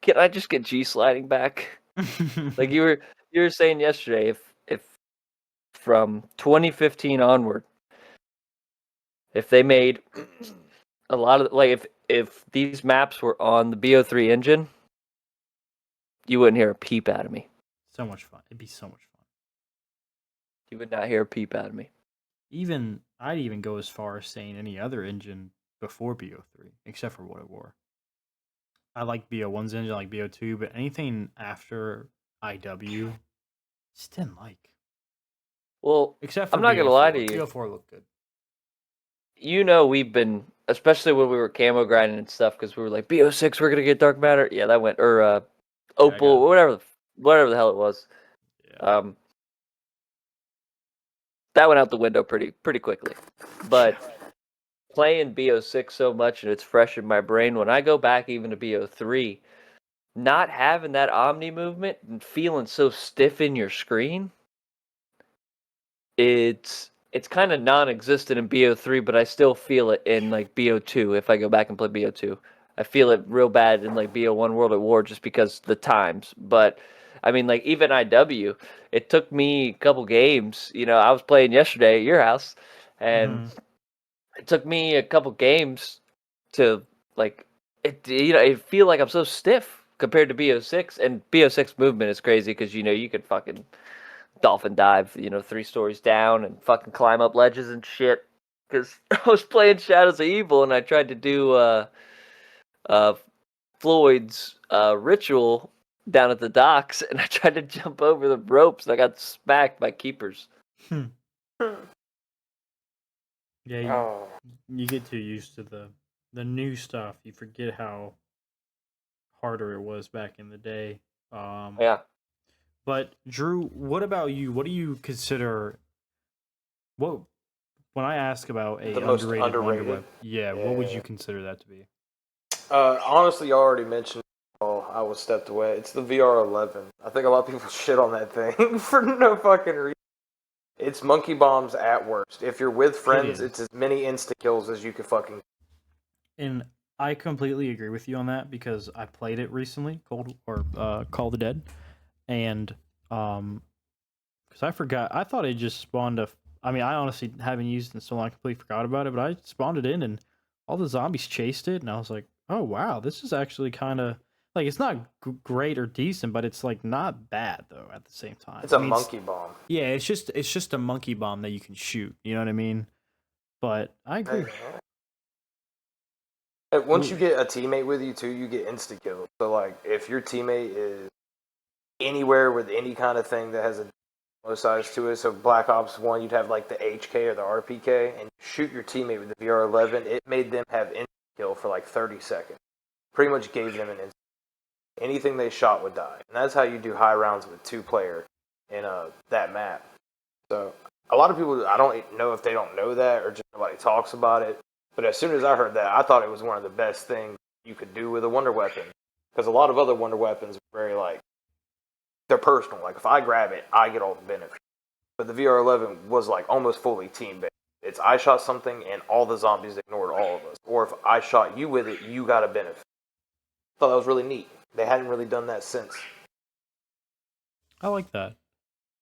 can I just get G sliding back? Like you were saying yesterday, if from 2015 onward, if they made a lot of like if these maps were on the BO3 engine, you wouldn't hear a peep out of me. So much fun. It'd be so much fun. You would not hear a peep out of me. I'd even go as far as saying any other engine before BO3, except for World at War. I like BO1's engine, I like BO2, but anything after IW, just didn't like. Well, Except for I'm not BO4. gonna lie to you. BO4 looked good. We've been, especially when we were camo grinding and stuff, because we were like BO6, we're gonna get dark matter. Yeah, that went or Opal, whatever the hell it was. Yeah. That went out the window pretty quickly. But playing BO6 so much and it's fresh in my brain, when I go back even to BO3, not having that Omni movement and feeling so stiff in your screen, it's kind of non-existent in BO3, but I still feel it in like BO2 if I go back and play BO2. I feel it real bad in like BO1 World at War just because the times. But I mean, like even IW, it took me a couple games. I was playing yesterday at your house, and it took me a couple games to like it. It feel like I'm so stiff compared to BO6, and BO6 movement is crazy because you could fucking dolphin dive, 3 stories down and fucking climb up ledges and shit. Because I was playing Shadows of Evil and I tried to do Floyd's ritual down at the docks, and I tried to jump over the ropes and I got smacked by keepers. Yeah, you get too used to the new stuff. You forget how harder it was back in the day. Yeah. But Drew, what about you? What do you consider? What when I ask about a The most underrated wonder underrated? web, what would you consider that to be? Honestly, you already mentioned it all. I was stepped away. It's the VR-11. I think a lot of people shit on that thing for no fucking reason. It's monkey bombs at worst. If you're with friends, it's as many insta kills as you could fucking. And I completely agree with you on that because I played it recently, Call of the Dead, and because I forgot, I thought it just spawned a. I mean, I honestly haven't used it in so long, I completely forgot about it. But I spawned it in, and all the zombies chased it, and I was like, oh wow, this is actually kind of like it's not great or decent, but it's like not bad though at the same time. It's a monkey bomb. Yeah, it's just a monkey bomb that you can shoot. You know what I mean? But I agree. Once you get a teammate with you too, you get insta kill. So like, if your teammate is anywhere with any kind of thing that has a size to it, so Black Ops 1, you'd have like the HK or the RPK, and you shoot your teammate with the VR-11, it made them have insta kill for like 30 seconds. Pretty much gave them an instant. Anything they shot would die. And that's how you do high rounds with 2-player in that map. So a lot of people, I don't know if they don't know that or just nobody talks about it. But as soon as I heard that, I thought it was one of the best things you could do with a wonder weapon. Because a lot of other wonder weapons are very like, they're personal. Like if I grab it, I get all the benefits. But the VR-11 was like almost fully team-based. It's I shot something and all the zombies ignored all of us. Or if I shot you with it, you got a benefit. I thought that was really neat. They hadn't really done that since. I like that.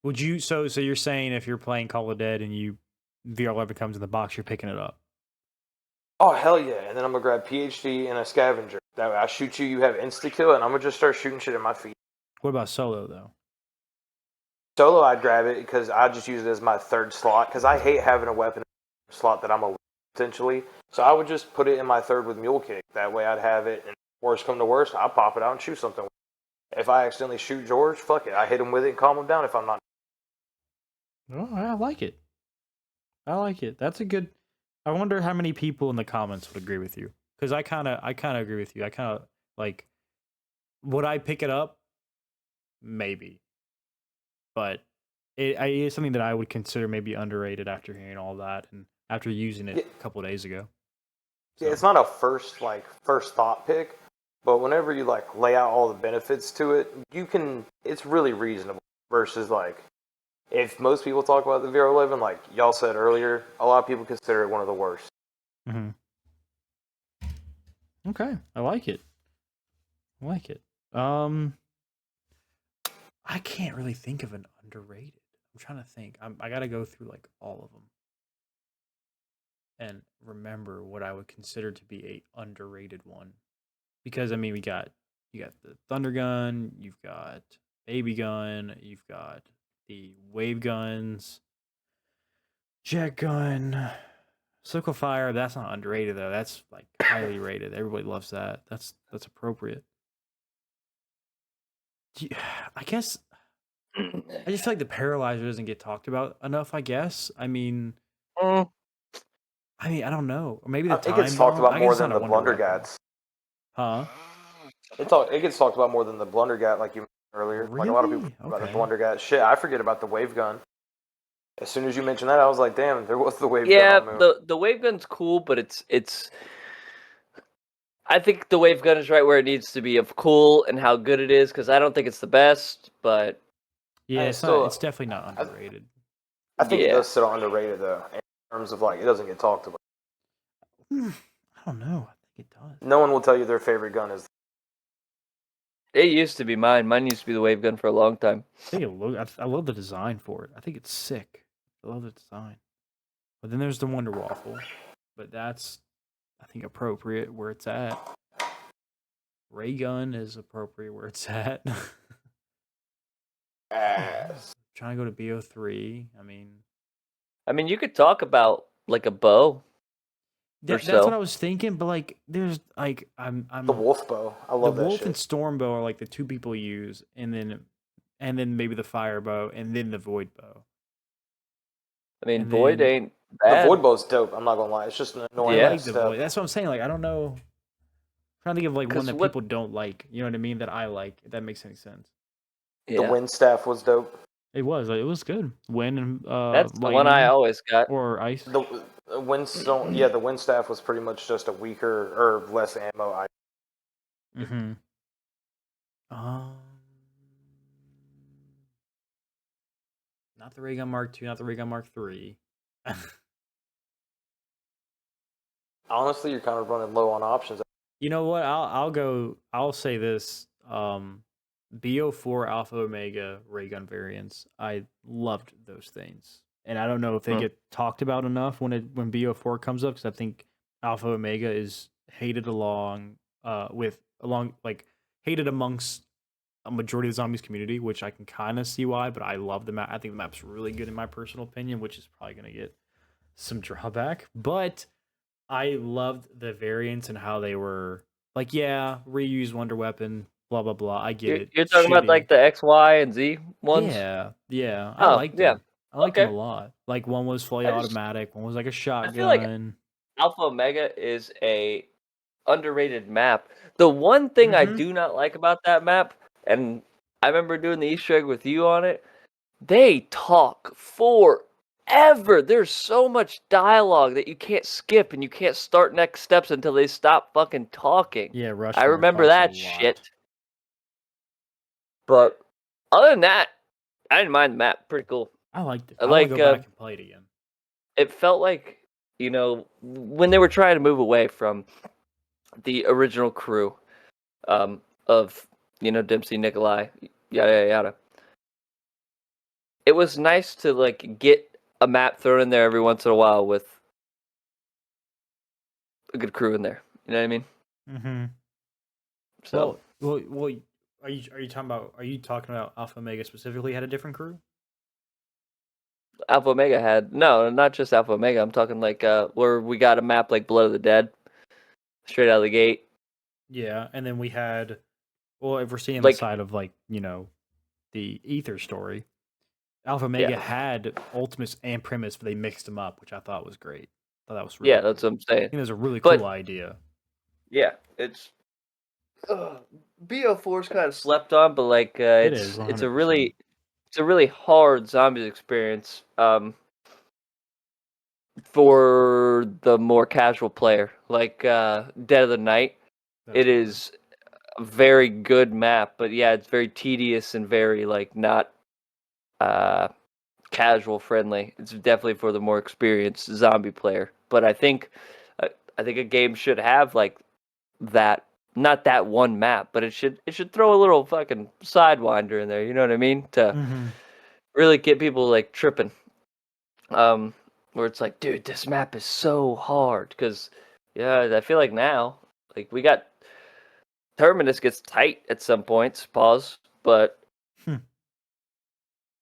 Would you? So you're saying if you're playing Call of Dead and you VR-11 comes in the box, you're picking it up? Oh hell yeah! And then I'm gonna grab PhD and a scavenger. That way I shoot you, you have insta kill, and I'm gonna just start shooting shit at my feet. What about solo though? Solo, I'd grab it because I just use it as my third slot. Because I hate having a weapon slot that I'm a potentially. So I would just put it in my third with mule kick. That way I'd have it, and worst come to worst, I'll pop it out and shoot something. If I accidentally shoot George, fuck it, I hit him with it and calm him down if I'm not. Oh, I like it. I like it. That's a good. I wonder how many people in the comments would agree with you. Because I kind of agree with you. I kind of like. Would I pick it up? Maybe. But it is something that I would consider maybe underrated after hearing all that and after using it a couple of days ago. So. Yeah, it's not a first thought pick, but whenever you like lay out all the benefits to it, it's really reasonable versus like if most people talk about the VR-11, like y'all said earlier, a lot of people consider it one of the worst. Mm-hmm. Okay, I like it. I can't really think of an underrated. I'm trying to think. I got to go through like all of them and remember what I would consider to be a underrated one. Because I mean, you got the Thundergun, you've got Baby Gun, you've got the wave guns, jet gun, Circle Fire. That's not underrated though. That's like highly rated. Everybody loves that. That's appropriate. I guess I just feel like the Paralyzer doesn't get talked about enough. I guess. I mean, I don't know. Or maybe the time it gets talked bomb. about more than the Blundergats. Huh? It gets talked about more than the Blundergat, like you mentioned earlier. Really? Like a lot of people talk about the Blundergat. Shit, I forget about the wave gun. As soon as you mentioned that, I was like, damn, there was the wave gun. Yeah, the wave gun's cool, but it's. I think the wave gun is right where it needs to be of cool and how good it is, because I don't think it's the best, but yeah, it's definitely not underrated. I think it does sit on underrated though, in terms of like it doesn't get talked about. I don't know. I think it does. No one will tell you their favorite gun is. It used to be mine. Mine used to be the wave gun for a long time. I love the design for it. I think it's sick. I love the design. But then there's the Wonder Waffle, but that's I think appropriate where it's at. Ray gun is appropriate where it's at. Trying to go to BO3. I mean, you could talk about like a bow. That's what I was thinking, but like, there's like, I'm the wolf bow. I love that shit. The wolf and storm bow are like the two people use, and then maybe the fire bow, and then the void bow. I mean, void ain't bad. The void bow's dope. I'm not gonna lie. It's just an annoying. I like the void. That's what I'm saying. Like, I don't know. I'm trying to think of like one that people don't like. You know what I mean? That I like. If that makes any sense. Yeah. The wind staff was dope. It was good. Wind and that's the one I always got. Or ice. The windstone, yeah, the wind staff was pretty much just a weaker or less ammo. Um, not the Ray Gun Mark II, not the Ray Gun Mark III. Honestly, you're kind of running low on options. You know what? I'll say this. BO4 Alpha Omega ray gun variants. I loved those things. And I don't know if they get talked about enough when BO4 comes up, because I think Alpha Omega is hated hated amongst a majority of the zombies community, which I can kind of see why, but I love the map. I think the map's really good in my personal opinion, which is probably gonna get some drawback. But I loved the variants and how they were like, yeah, reuse Wonder Weapon, blah blah blah. I get it. You're It's talking about shitty. like the X, Y, and Z ones? Yeah. I Oh, liked yeah. them. I liked them a Okay. lot. Like one was fully I just automatic, one was like a I feel like shotgun. Alpha Omega is a underrated map. The one thing I Mm-hmm. do not like about that map, and I remember doing the Easter egg with you on it, they talk forever. There's so much dialogue that you can't skip and you can't start next steps until they stop fucking talking. Yeah, Rush I Hour remember talks a that lot. shit. But other than that, I didn't mind the map. Pretty cool. I liked it. I I want to like go back and play it again. it felt like, when they were trying to move away from the original crew of, Dempsey, Nikolai, yada, yada, yada. It was nice to, like, get a map thrown in there every once in a while with a good crew in there. You know what I mean? Mm-hmm. So, Well, are you talking about Alpha Omega specifically had a different crew? Alpha Omega no, not just Alpha Omega. I'm talking like where we got a map like Blood of the Dead, straight out of the gate. Yeah, and then we had, well, if we're seeing the Like, side of the Ether story, Alpha Omega yeah, had Ultimates and Primus, but they mixed them up, which I thought was great. I thought that was really yeah, cool. that's what I'm I saying. think it was a really But cool idea. yeah, it's BO4 is kind of slept on, but like It it's is it's 100%. a really hard zombies experience for the more casual player. Like Dead of the Night, That's it fun. is a very good map, but yeah, it's very tedious and very like not casual friendly. It's definitely for the more experienced zombie player. But I think a game should have like that, not that one map, but it should throw a little fucking sidewinder in there. You know what I mean? To Mm-hmm. really get people like tripping. Where it's like, dude, this map is so hard. Because yeah, I feel like now, like we got Terminus gets tight at some points. Pause, but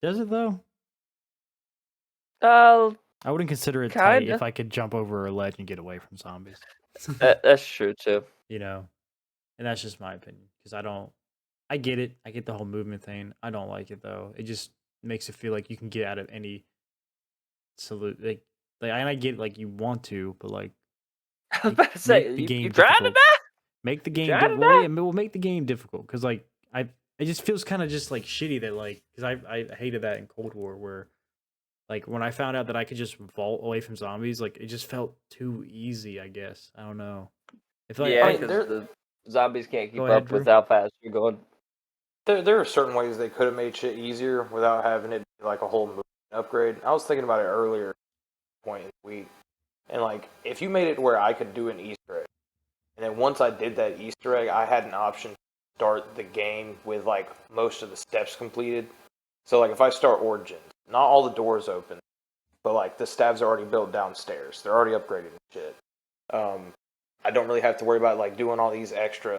Does it though? uh, I wouldn't consider it tight kinda. if I could jump over a ledge and get away from zombies. That's true too. And that's just my opinion, because I get it. I get the whole movement thing. I don't like it though. It just makes it feel like you can get out of any salute. And I get like you want to, but like I was about to say, make the you game trying to difficult. die? Make the You game trying to well, die? yeah, we'll make the game difficult, because like it just feels kind of just like shitty that like, because I hated that in Cold War, where like when I found out that I could just vault away from zombies, like it just felt too easy. I guess I don't know. I feel like Yeah, I mean, because the zombies can't Go keep ahead, up Drew. with how fast you're going. there are certain ways they could have made shit easier without having it be like a whole movement upgrade. I was thinking about it earlier point in the week, and like if you made it where I could do an Easter egg, and then once I did that Easter egg, I had an option to start the game with like most of the steps completed. So like if I start Origins, not all the doors open, but like the stabs are already built downstairs. They're already upgraded and shit. I don't really have to worry about like doing all these extra.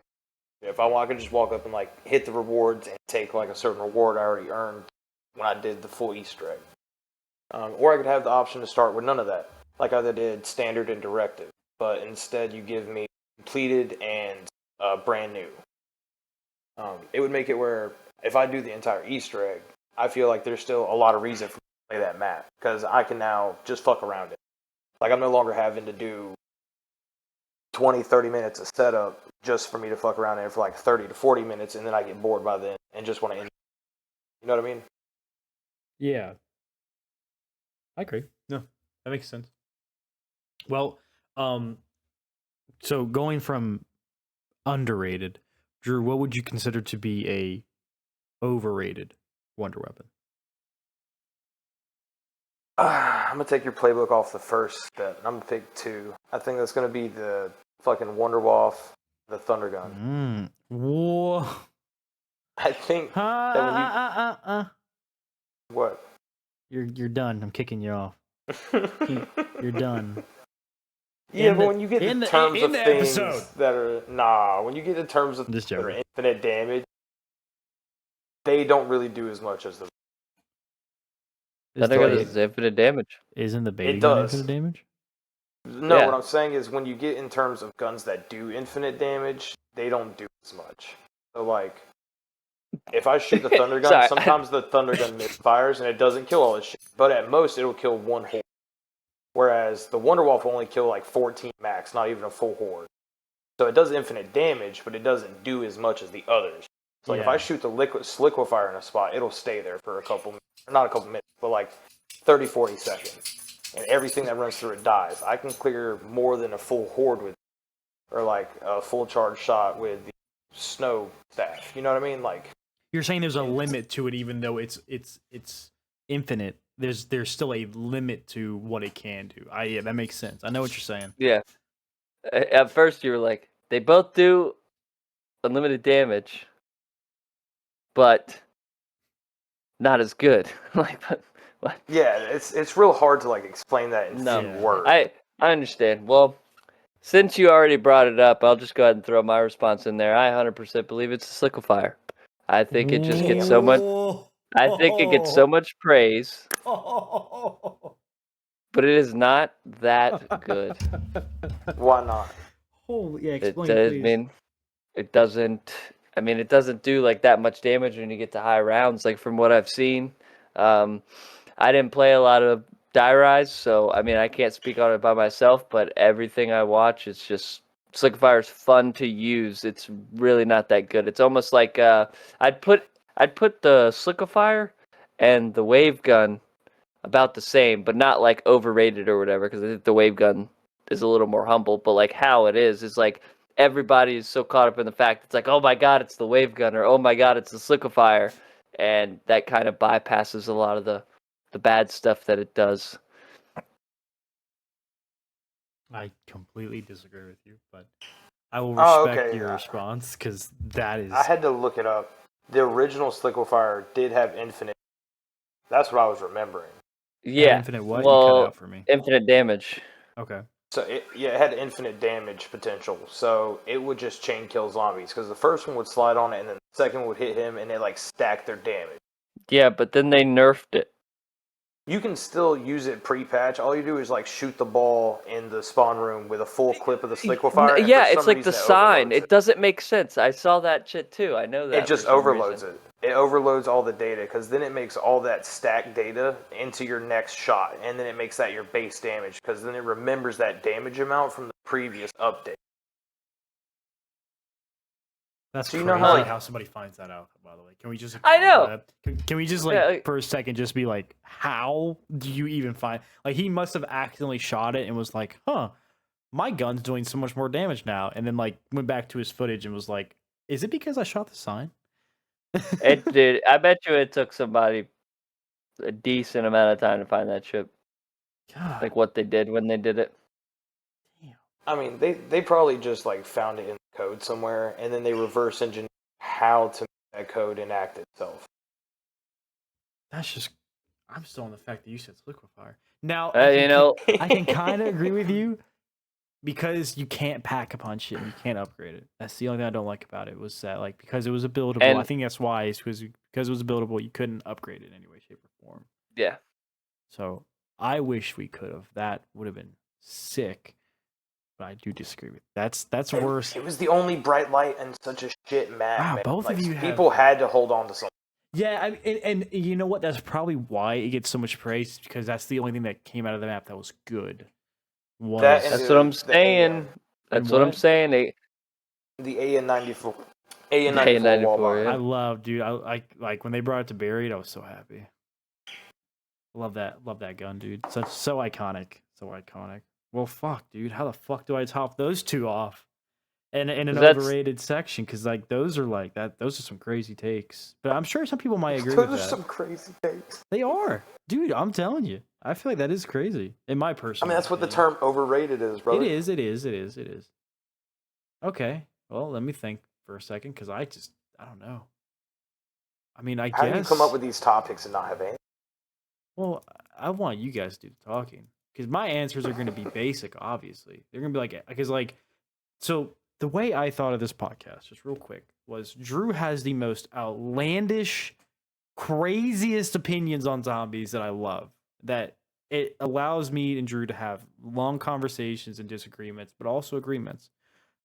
If I want, I can just walk up and like hit the rewards and take like a certain reward I already earned when I did the full Easter egg. Or I could have the option to start with none of that, like I did standard and directive. But instead, you give me completed and brand new. It would make it where if I do the entire Easter egg, I feel like there's still a lot of reason for me to play that map, because I can now just fuck around it. Like I'm no longer having to do 20, 30 minutes of setup just for me to fuck around in it for like 30 to 40 minutes, and then I get bored by then and just want to end. You know what I mean? Yeah, I agree. No, that makes sense. Well, so going from underrated, Drew, what would you consider to be a overrated wonder weapon? I'm gonna take your playbook off the first step. I'm gonna pick 2. I think that's gonna be the fucking Wonderwaff, the Thundergun. Whoa. I think that when you what? You're done. I'm kicking you off. You're done. Yeah, but when you get to terms of things episode. that are when you get to terms of Just that are joking. infinite damage, they don't really do as much as the. Thundergun is infinite damage. Isn't the baby It gun does. infinite damage? No, Yeah. what I'm saying is when you get in terms of guns that do infinite damage, they don't do as much. So like, if I shoot the Thundergun, Sorry. sometimes the Thundergun misfires and it doesn't kill all this shit. But at most, it'll kill one horde. Whereas the Wonderwolf will only kill like 14 max, not even a full horde. So it does infinite damage, but it doesn't do as much as the others. So like if I shoot the liquefier in a spot, it'll stay there for a couple minutes. Not a couple minutes, but like 30, 40 seconds. And everything that runs through it dies. I can clear more than a full horde with, or like a full charge shot with the snow staff. You know what I mean? Like, you're saying there's a limit to it, even though it's infinite. There's still a limit to what it can do. Yeah, that makes sense. I know what you're saying. Yeah. At first, you were like, they both do unlimited damage, but not as good. Like, what? yeah, it's real hard to like explain that in No. few words. I understand. Well, since you already brought it up, I'll just go ahead and throw my response in there. I 100% believe it's a liquefier. I think it just gets so much. I think it gets so much praise, but it is not that good. Why not? Holy, yeah, It explain, does please. mean it doesn't. I mean, it doesn't do like that much damage when you get to high rounds. Like from what I've seen, I didn't play a lot of Die Rise, so I mean, I can't speak on it by myself. But everything I watch, it's just Slickfire is fun to use. It's really not that good. It's almost like I'd put the Slickfire and the Wave Gun about the same, but not like overrated or whatever. Because I think the Wave Gun is a little more humble. But like how it is like everybody is so caught up in the fact it's like, oh my god, it's the Wave Gun, or oh my god, it's the Slickfire, and that kind of bypasses a lot of the bad stuff that it does. I completely disagree with you, but I will respect okay. your response because that is. I had to look it up. The original Slickfire did have infinite. That's what I was remembering. Yeah. Infinite what? Well, You cut out for me. Infinite damage. Okay. So it had infinite damage potential. So it would just chain kill zombies because the first one would slide on it, and then the second one would hit him, and it like stacked their damage. Yeah, but then they nerfed it. You can still use it pre-patch. All you do is like shoot the ball in the spawn room with a full clip of the Slickfire. Yeah, it's like the sign. It doesn't make sense. I saw that shit too. I know that. It just overloads it. It overloads all the data because then it makes all that stacked data into your next shot, and then it makes that your base damage because then it remembers that damage amount from the previous update. That's So you crazy know how, like- how somebody finds that out, by the way. Can we just I know. Can we just Yeah, like- for a second just be like, how do you even find like he must have accidentally shot it and was like, huh, my gun's doing so much more damage now, and then like went back to his footage and was like, is it because I shot the sign? It did. I bet you it took somebody a decent amount of time to find that chip. God. Like what they did when they did it. I mean, they probably just like found it in the code somewhere, and then they reverse engineer how to make that code enact itself. That's just. I'm still on the fact that you said liquefier. Now, I can kind of agree with you because you can't pack a punch it and you can't upgrade it. That's the only thing I don't like about it was that, like, because it was a buildable. And- I think that's why is because it was a buildable, you couldn't upgrade it in any way, shape, or form. Yeah. So I wish we could have. That would have been sick. But I do disagree with that's worse. It was the only bright light and such a shit map. Wow, man. both like, of you people had to hold on to something. Yeah, and you know what? That's probably why it gets so much praise because that's the only thing that came out of the map that was good. That's what I'm saying. That's what I'm saying. The AN94. AN94, yeah. I love, dude. I like when they brought it to Buried. I was so happy. Love that gun, dude. So iconic. So iconic. Well, fuck, dude. How the fuck do I top those two off? in an 'Cause that's- overrated section because like those are like that. Those are some crazy takes, but I'm sure some people might agree Those with are that. some crazy takes. They are, dude. I'm telling you. I feel like that is crazy in my I personal. mean, that's what the opinion. term overrated is, brother. It is. It is. It is. It is. Okay. Well, let me think for a second because I don't know. I mean, I How guess. do you come up with these topics and not have any? Well, I want you guys to do the talking because my answers are going to be basic. Obviously, they're going to be like because like so the way I thought of this podcast, just real quick, was Drew has the most outlandish, craziest opinions on zombies that I love. That it allows me and Drew to have long conversations and disagreements, but also agreements.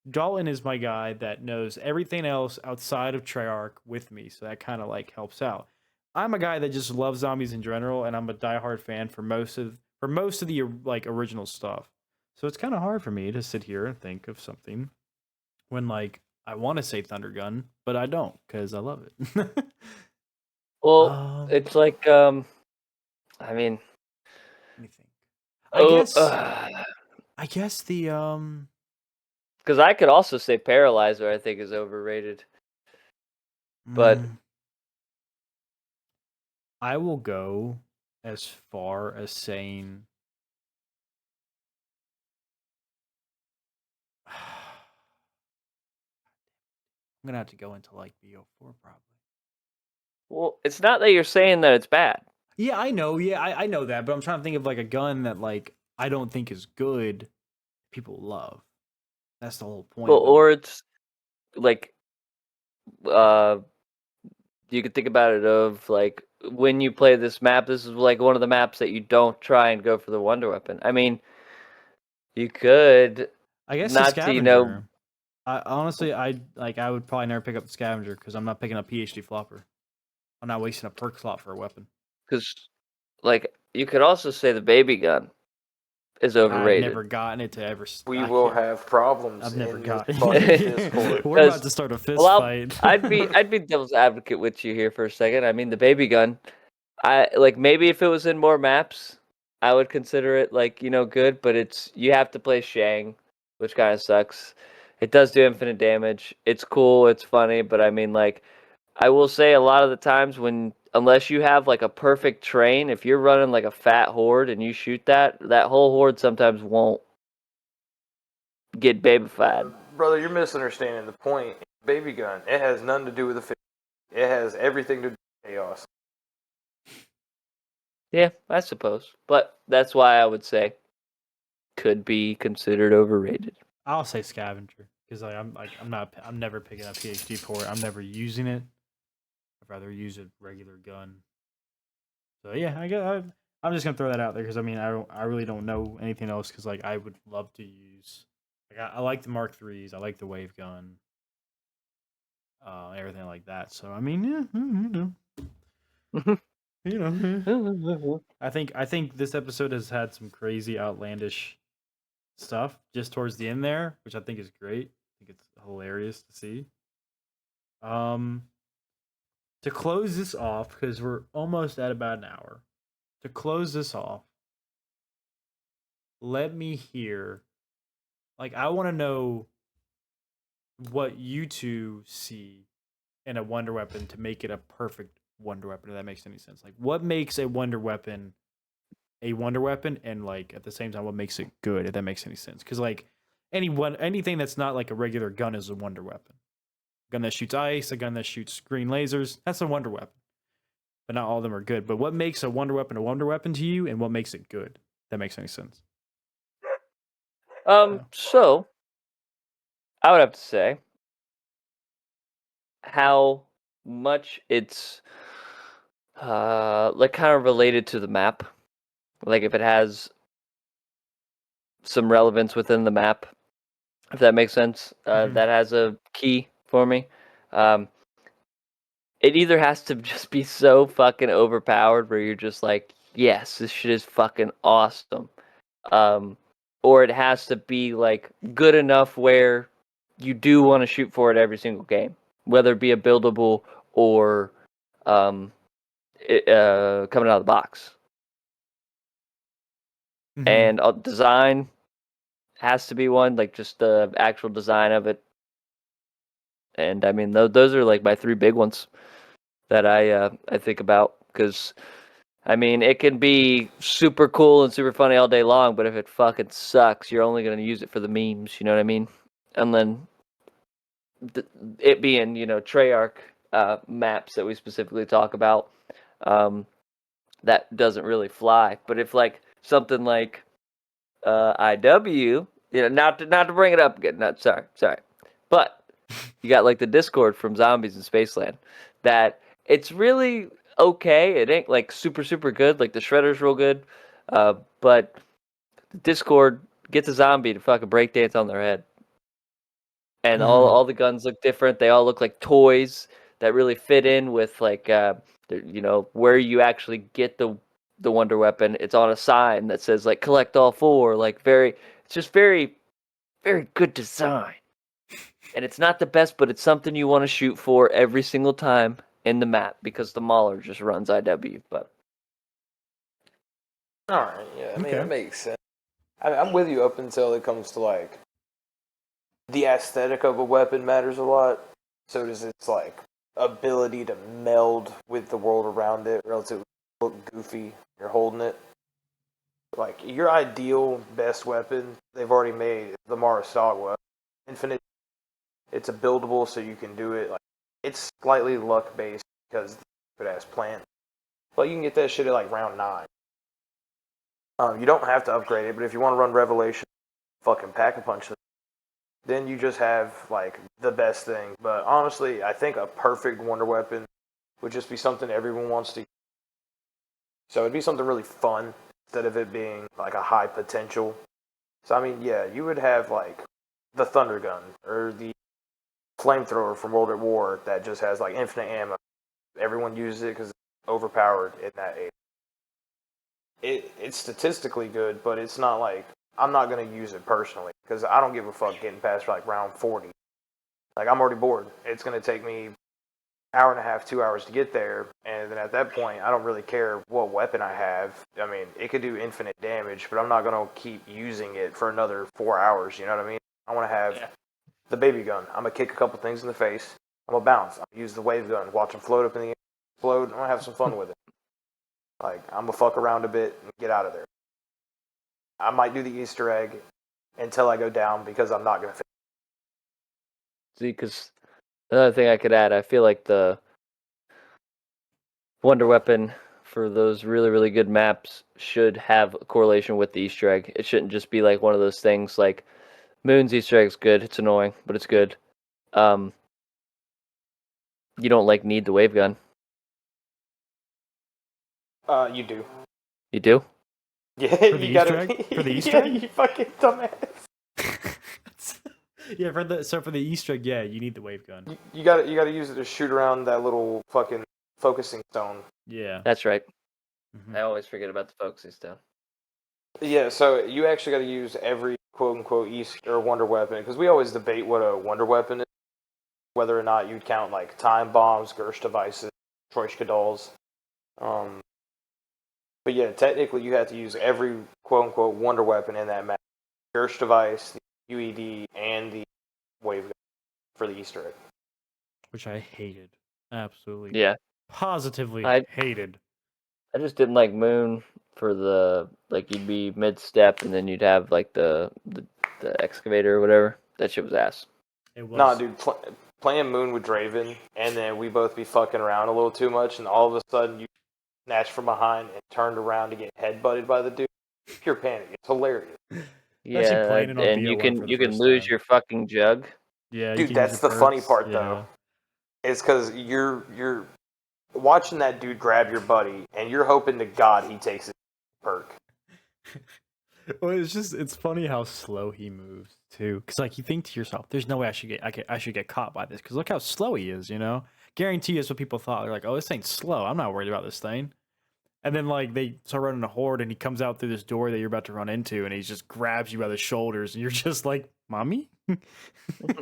Dalton is my guy that knows everything else outside of Treyarch with me, so that kind of like helps out. I'm a guy that just loves zombies in general, and I'm a diehard fan for most of the like original stuff. So it's kind of hard for me to sit here and think of something when like I want to say Thundergun, but I don't because I love it. Well, it's like I mean, let me think. oh, I guess the because I could also say Paralyzer. I think is overrated, but I will go as far as saying I'm gonna have to go into like BO4 probably. well, it's not that you're saying that it's bad. Yeah, I know. Yeah, I know that, but I'm trying to think of like a gun that like I don't think is good. People love. That's the whole point. Well, or it's like you could think about it of like when you play this map, this is like one of the maps that you don't try and go for the wonder weapon. I mean, you could. I guess not the to, scavenger. I honestly, I would probably never pick up the scavenger because I'm not picking up PhD flopper. I'm not wasting a perk slot for a weapon. Because, like, you could also say the baby gun is overrated. I've never gotten it to ever. We will have problems. I've never gotten it. We're about to start a fist fight. I'd be devil's advocate with you here for a second. I mean, the baby gun. I like maybe if it was in more maps, I would consider it like good. But you have to play Shang, which kind of sucks. It does do infinite damage. It's cool. It's funny. But I mean, like, I will say a lot of the times unless you have like a perfect train, if you're running like a fat horde and you shoot that whole horde sometimes won't get babyfied. Brother, you're misunderstanding the point. Baby gun, it has nothing to do with the fish. It has everything to do with chaos. Yeah, I suppose. But that's why I would say could be considered overrated. I'll say scavenger because I'm never picking up PhD for it. I'm never using it. I'd rather use a regular gun. So yeah, I'm just gonna throw that out there because I mean I really don't know anything else because like I would love to use like I like the Mark IIIs. I like the wave gun. Everything like that. So I mean, I think this episode has had some crazy outlandish stuff just towards the end there, which I think is great. I think it's hilarious to see. To close this off, because we're almost at about an hour. To close this off, let me hear. Like, I want to know what you two see in a wonder weapon to make it a perfect wonder weapon, if that makes any sense. Like, what makes a wonder weapon, and like at the same time, what makes it good, if that makes any sense? Because like anything that's not like a regular gun is a wonder weapon. A gun that shoots ice, a gun that shoots green lasers, that's a wonder weapon. But not all of them are good. But what makes a wonder weapon to you, and what makes it good? If that makes any sense. So I would have to say how much it's like kind of related to the map. Like if it has some relevance within the map, if that makes sense. That has a key for me. It either has to just be so fucking overpowered where you're just like, yes, this shit is fucking awesome. Or it has to be like good enough where you do want to shoot for it every single game, whether it be a buildable or coming out of the box. And design has to be one, like just the actual design of it And I mean, those are like my three big ones that I think about because I mean, it can be super cool and super funny all day long, but if it fucking sucks, you're only gonna use it for the memes. You know what I mean? And then it being Treyarch maps that we specifically talk about, that doesn't really fly. But if like something like IW, not to bring it up again, not sorry, but you got like the Discord from Zombies in Spaceland, that it's really okay. It ain't like super good. Like the Shredder's real good, but the Discord gets a zombie to fucking breakdance on their head, and all the guns look different. They all look like toys that really fit in with like where you actually get the Wonder Weapon. It's on a sign that says like collect all four. Like it's just very good design. And it's not the best, but it's something you want to shoot for every single time in the map because the Mauler just runs IW. But all right, yeah, I mean Okay. that makes sense. I'm with you up until it comes to like the aesthetic of a weapon matters a lot. So does its like ability to meld with the world around it, relatively look goofy. You're holding it. Like your ideal best weapon they've already made is the Maristagua. Infinite. It's a buildable, so you can do it. Like it's slightly luck based because it has plant, but you can get that shit at like round 9. You don't have to upgrade it, but if you want to run Revelation, fucking pack a punch, then you just have like the best thing. But honestly, I think a perfect Wonder Weapon would just be something everyone wants to. So it'd be something really fun instead of it being like a high potential. So I mean, yeah, you would have like the Thundergun or the flamethrower from World at War that just has like infinite ammo. Everyone uses it because it's overpowered in that age. It's statistically good, but it's not like I'm not gonna use it personally because I don't give a fuck getting past like round 40. Like I'm already bored. It's gonna take me hour and a half, 2 hours to get there, and then at that point, I don't really care what weapon I have. I mean, it could do infinite damage, but I'm not gonna keep using it for another 4 hours. You know what I mean? I want to have the baby gun. I'm gonna kick a couple things in the face. I'm gonna bounce. I'm gonna use the wave gun. Watch them float up in the air, explode. I'm gonna have some fun with it. Like I'm gonna fuck around a bit and get out of there. I might do the Easter egg until I go down because I'm not gonna. see, because another thing I could add, I feel like the Wonder Weapon for those really good maps should have a correlation with the Easter egg. It shouldn't just be like one of those things like Moon's Easter egg's good. It's annoying, but it's good. You don't like need the wave gun. You do. You do? Yeah, For the you Easter gotta. egg? For the Easter yeah, egg? you fucking dumbass. Yeah, for the Easter egg, yeah, you need the wave gun. You gotta use it to shoot around that little fucking focusing stone. Yeah. That's right. Mhm. I always forget about the focusing stone. Yeah, so you actually got to use every quote unquote Easter or Wonder Weapon because we always debate what a Wonder Weapon is, whether or not you'd count like time bombs, Gersh devices, Troishka dolls. But yeah, technically you have to use every quote unquote Wonder Weapon in that map: Gersh device, the UED, and the wave gun for the Easter egg. Which I hated. Absolutely. Yeah. Positively I hated. just didn't like Moon for the like you'd be mid step and then you'd have like the excavator or whatever. That shit was ass. It was. Nah, dude, playing Moon with Draven, and then we both be fucking around a little too much, and all of a sudden you snatch from behind and turned around to get headbutted by the dude. Pure panic. It's hilarious. Yeah, playing it on and you BO1 for the can first lose time. your fucking jug. Yeah, you Dude, can use that's your the funny perks. part Yeah. though. It's because you're watching that dude grab your buddy, and you're hoping to God he takes his perk. Well, it's funny how slow he moves too. Because like you think to yourself, "There's no way I should get caught by this." Because look how slow he is. Guarantee that's what people thought. They're like, "Oh, this ain't slow. I'm not worried about this thing." And then like they start running a horde, and he comes out through this door that you're about to run into, and he just grabs you by the shoulders, and you're just like, "Mommy."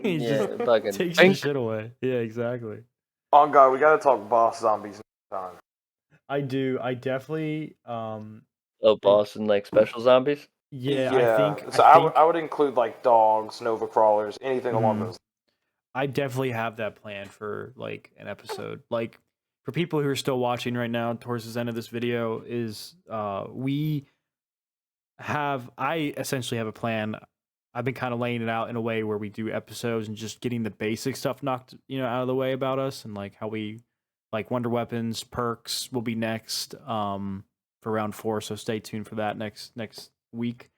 He just fucking takes your shit away. Yeah, exactly. On God, we gotta talk boss zombies next time. I do. I definitely. low boss and like special zombies. Yeah, Yeah, so I would include like dogs, Nova crawlers, anything along those. I definitely have that plan for like an episode. Like for people who are still watching right now towards the end of this video is I essentially have a plan. I've been kind of laying it out in a way where we do episodes and just getting the basic stuff knocked, out of the way about us and like how we like wonder weapons, perks will be next for round 4, so stay tuned for that next week.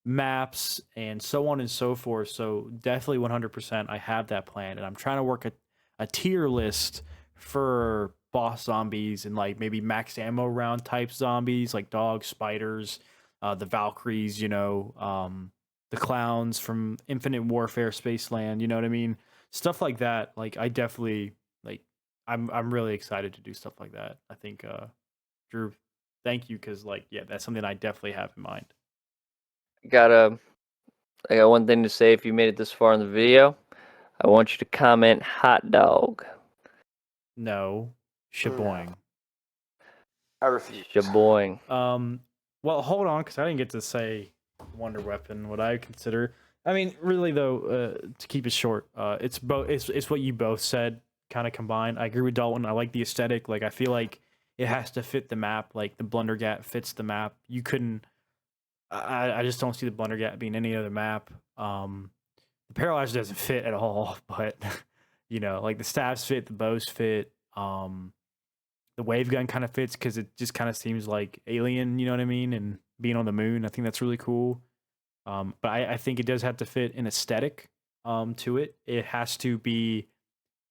Maps and so on and so forth. So definitely 100% I have that plan and I'm trying to work a tier list for boss zombies and like maybe max ammo round type zombies like dogs, spiders, the Valkyries, the clowns from Infinite Warfare Spaceland, you know what I mean? Stuff like that. Like I definitely like I'm really excited to do stuff like that. I think Drew, thank you cuz like yeah, that's something I definitely have in mind. I got one thing to say. If you made it this far in the video, I want you to comment hot dog. No. Shaboing. I refuse. Shaboing. Well, hold on, because I didn't get to say Wonder Weapon. What I consider, I mean, really though, to keep it short, it's both. It's what you both said, kind of combined. I agree with Dalton. I like the aesthetic. Like, I feel like it has to fit the map. Like the Blunder Gap fits the map. You couldn't. I just don't see the Blunder Gap being any other map. The Paralyzer doesn't fit at all, but like the staffs fit, the bows fit. The wave gun kind of fits because it just kind of seems like Alien, you know what I mean? And being on the moon, I think that's really cool. But I think it does have to fit an aesthetic to it. It has to be,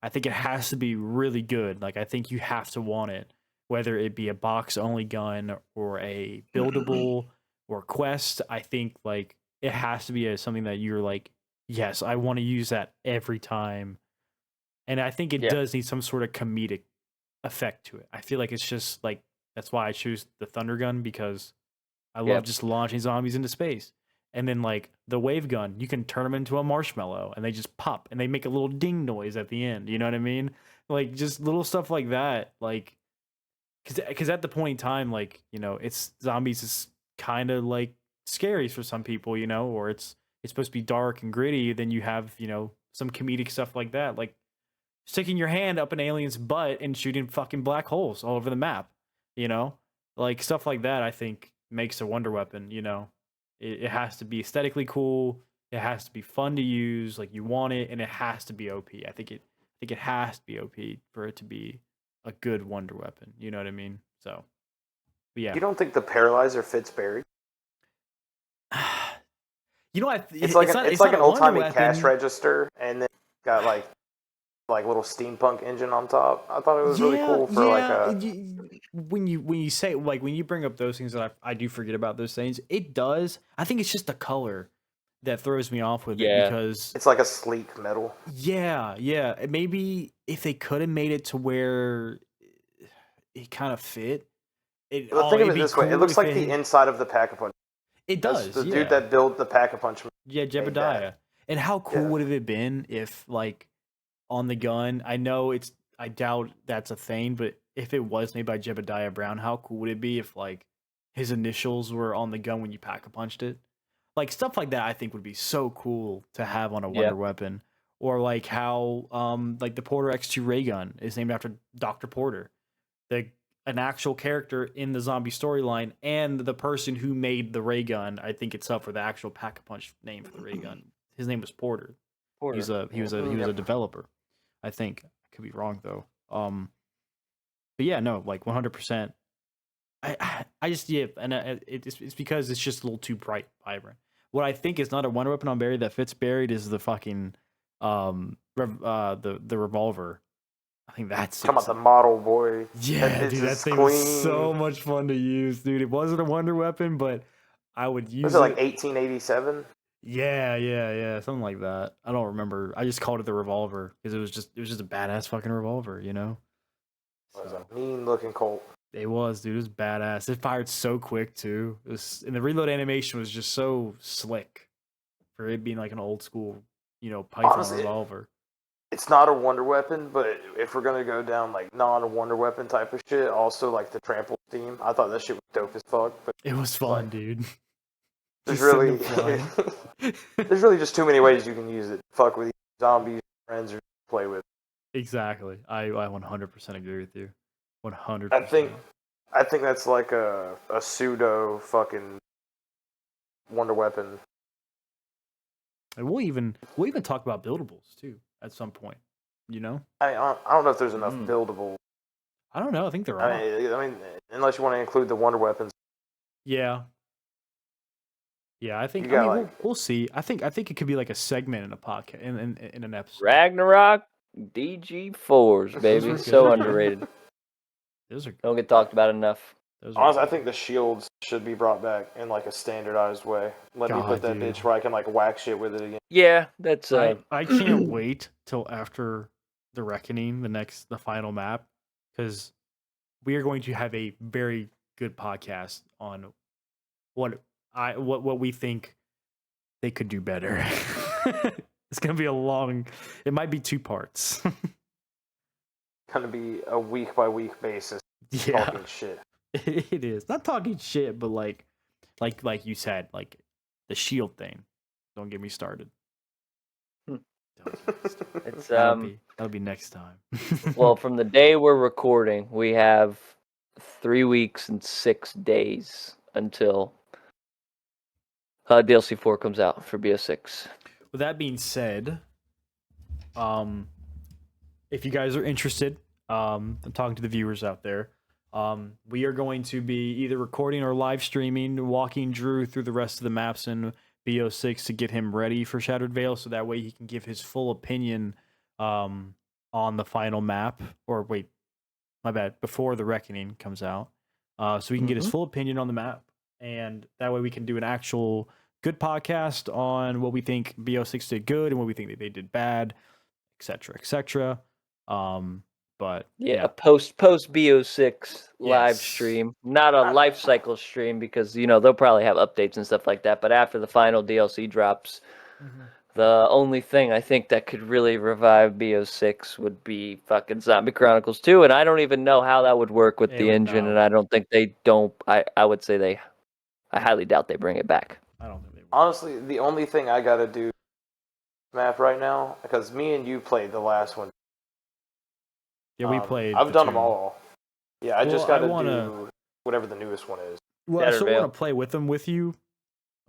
I think it has to be really good. Like, I think you have to want it, whether it be a box only gun or a buildable or quest. I think, like, it has to be something that you're like, yes, I want to use that every time. And I think it does need some sort of comedic effect to it. I feel like it's just like that's why I choose the Thundergun because I love just launching zombies into space. And then like the wave gun, you can turn them into a marshmallow and they just pop and they make a little ding noise at the end. You know what I mean? Like just little stuff like that. Like because at the point in time, like it's zombies is kind of like scary for some people, or it's supposed to be dark and gritty. Then you have some comedic stuff like that, like sticking your hand up an alien's butt and shooting fucking black holes all over the map, like stuff like that. I think makes a wonder weapon. It has to be aesthetically cool. It has to be fun to use, like you want it, and it has to be OP. I think it has to be OP for it to be a good wonder weapon. You know what I mean? So, but yeah. You don't think the Paralyzer fits Barry? It's like an old timey cash register, and then got like little steampunk engine on top. I thought it was really cool for like a. When you say like when you bring up those things that I do forget about those things. It does. I think it's just the color that throws me off with it because it's like a sleek metal. Yeah. Maybe if they could have made it to where it kind of fit. Think of it this way: it looks like the inside of the Pack-a-Punch. It does. The dude that built the Pack-a-Punch. Yeah, Jebediah. And how cool would it have been if like on the gun? I know I doubt that's a thing, but if it was made by Jebediah Brown, how cool would it be if like his initials were on the gun when you Pack-a-Punched it? Like stuff like that I think would be so cool to have on a wonder weapon. Or like how like the Porter X2 ray gun is named after Dr. Porter. An actual character in the zombie storyline, and the person who made the ray gun, I think itself, for the actual Pack-a-Punch name for the ray gun. His name was Porter. He was a developer. I think. I could be wrong though. But yeah, no, like 100%. I just and it's because it's just a little too bright, vibrant. What I think is not a wonder weapon on Barry that fits Buried is the fucking the revolver. I think that's talking about the model boy. Yeah, dude, that thing was so much fun to use, dude. It wasn't a wonder weapon, but I would use it. Was it like 1887? Yeah, something like that. I don't remember. I just called it the revolver because it was just a badass fucking revolver, It was a mean looking Colt. It was, dude. It was badass. It fired so quick too. And the reload animation was just so slick for it being like an old school, Python revolver. It's not a wonder weapon, but if we're gonna go down like non-wonder weapon type of shit, also like the trample steam, I thought that shit was dope as fuck. But it was fun, dude. There's really, there's really just too many ways you can use it. Fuck with zombies, friends, or play with. Exactly. I 100% agree with you. 100%. I think that's like a pseudo fucking Wonder Weapon. And we'll even talk about buildables too at some point. You know? I don't know if there's enough buildable. I don't know. I think there are. I mean, unless you want to include the Wonder Weapons. Yeah. Yeah, I think. We'll see. I think it could be like a segment in a podcast in an episode. Ragnarok DG4s, baby, so underrated. Those are don't get talked about enough. Honestly, I think the shields should be brought back in like a standardized way. Let me put that bitch where I can like whack shit with it again. Yeah, that's. I can't wait till after the Reckoning, the final map, because we are going to have a very good podcast on what we think they could do better. It's gonna be it might be 2 parts. Gonna be a week by week basis. Yeah. Talking shit. It is not talking shit, but like you said, like the shield thing. Don't get me started. It's that'll be next time. Well, from the day we're recording, we have 3 weeks and 6 days until DLC 4 comes out for BO6. With that being said, if you guys are interested, I'm talking to the viewers out there. We are going to be either recording or live streaming, walking Drew through the rest of the maps in BO6 to get him ready for Shattered Veil, so that way he can give his full opinion on the final map. Or wait, my bad, before the Reckoning comes out. So we can get his full opinion on the map, and that way we can do an actual good podcast on what we think BO6 did good and what we think that they did bad, etc., etc. But yeah, post BO6 live stream, not a life cycle stream, because they'll probably have updates and stuff like that. But after the final DLC drops, the only thing I think that could really revive BO6 would be fucking Zombie Chronicles 2, and I don't even know how that would work with the engine, and I don't think they don't. I would say I highly doubt they bring it back. I don't think they will. Honestly, the only thing I gotta do map right now, because me and you played the last one. Yeah, we played. I've done them all. Yeah, I just gotta do whatever the newest one is. Well, I still want to play with them with you,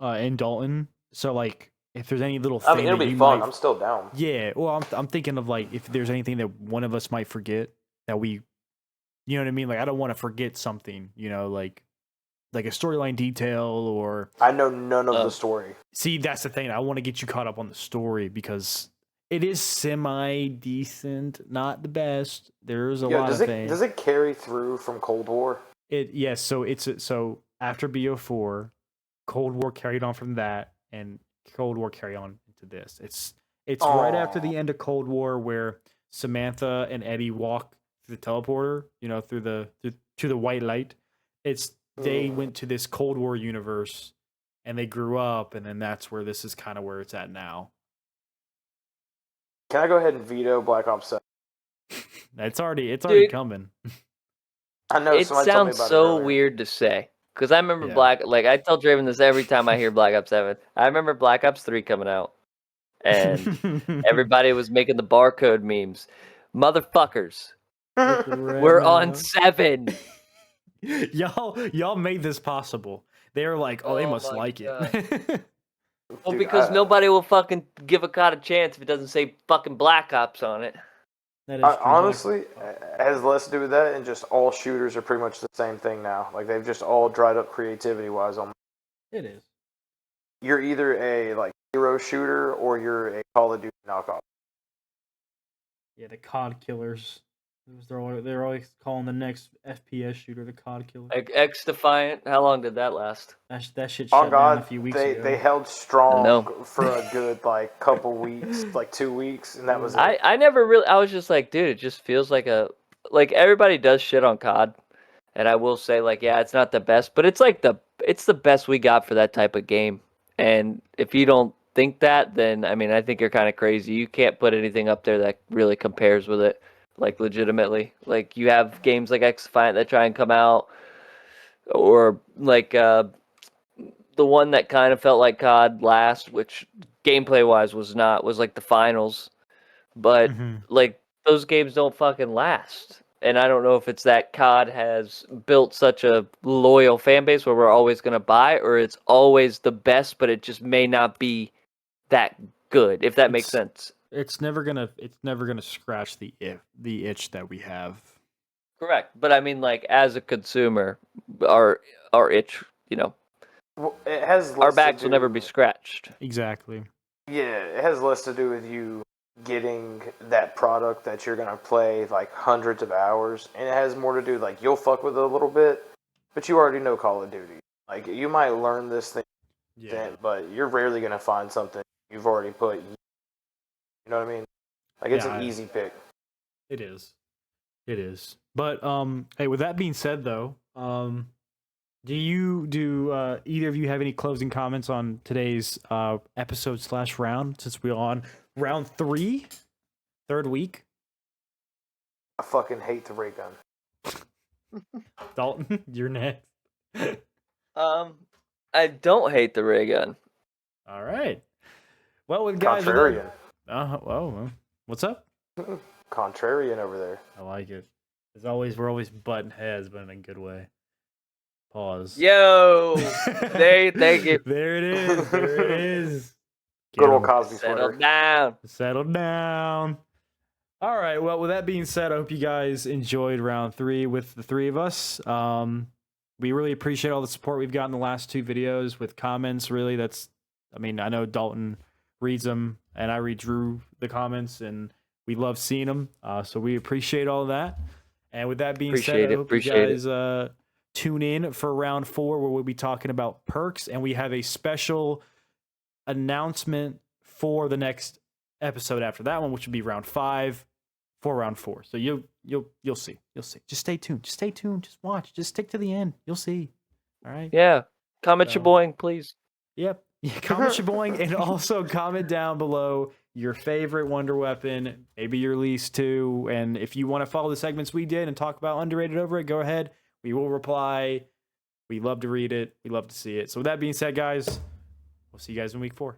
in Dalton. So like, if there's any little thing, I mean, it'll be fun. I'm still down. Yeah, well, I'm thinking of like if there's anything that one of us might forget that we, you know what I mean? Like, I don't want to forget something. Like a storyline detail or. I know none of the story. See, that's the thing. I want to get you caught up on the story because it is semi-decent, not the best. There's a lot of things. Does it carry through from Cold War? Yes. So after BO4, Cold War carried on from that, and Cold War carried on into this. It's right after the end of Cold War where Samantha and Eddie walk through the teleporter, to the white light. They went to this Cold War universe, and they grew up, and then that's where this is kind of where it's at now. Can I go ahead and veto Black Ops 7? It's already coming. I know. It sounds so weird to say, because I remember I tell Draven this every time I hear Black Ops 7. I remember Black Ops 3 coming out, and everybody was making the barcode memes. Motherfuckers, we're on 7. Y'all made this possible. They're like, they must like it. Well, because nobody will fucking give a COD a chance if it doesn't say fucking Black Ops on it. That is honestly, it has less to do with that, and just all shooters are pretty much the same thing now. Like, they've just all dried up creativity-wise. It is. You're either a hero shooter or you're a Call of Duty knockoff. Yeah, the COD killers. They're always calling the next FPS shooter the COD killer. X Defiant. How long did that last? That shit shut down a few weeks ago. They held strong for a good couple weeks, 2 weeks, and that was it. I never really. I was just like, dude, it just feels like everybody does shit on COD, and I will say it's not the best, but it's it's the best we got for that type of game. And if you don't think that, then I think you're kind of crazy. You can't put anything up there that really compares with it. Legitimately, you have games like X Defiant that try and come out, or the one that kind of felt like COD last, which gameplay wise was not, was the finals. but Mhm. like those games don't fucking last. And I don't know if it's that COD has built such a loyal fan base where we're always going to buy, or it's always the best, but it just may not be that good, if that makes sense. It's never gonna scratch the itch that we have. Correct. But I mean, like, as a consumer, our itch, Well, it has our less to backs will never do- be scratched. Exactly. Yeah, it has less to do with you getting that product that you're gonna play like hundreds of hours, and it has more to do like you'll fuck with it a little bit, but you already know Call of Duty. Like you might learn this thing, but you're rarely gonna find something you've already put. You know what I mean? Like it's Yeah, an easy pick. It is. It is. But hey, with that being said though, do either of you have any closing comments on today's episode / round, since we're on round 3, third week? I fucking hate the ray gun. Dalton, you're next. I don't hate the ray gun. All right. Well, with guys, Contrarian. Well, what's up? Contrarian over there. I like it. As always, we're always butting heads, but in a good way. Pause. Yo, thank you. There it is. There it is. Good old Cosby Settle sweater. down. Settle down. All right. Well, with that being said, I hope you guys enjoyed round 3 with the 3 of us. We really appreciate all the support we've gotten the last 2 videos with comments. Really, I know Dalton reads them, and I read Drew the comments, and we love seeing them. So we appreciate all that. And with that being said, I hope you guys tune in for round 4, where we'll be talking about perks, and we have a special announcement for the next episode after that one, which would be round 5 for round 4. So you'll see. Just stay tuned. Just watch. Just stick to the end. You'll see. All right. Yeah. Comment your boing, please. Yep. Comment your boing, and also comment down below your favorite wonder weapon, maybe your least too. And if you want to follow the segments we did and talk about underrated over it, go ahead. We will reply. We love to read it. We love to see it. So with that being said, guys, we'll see you guys in week 4.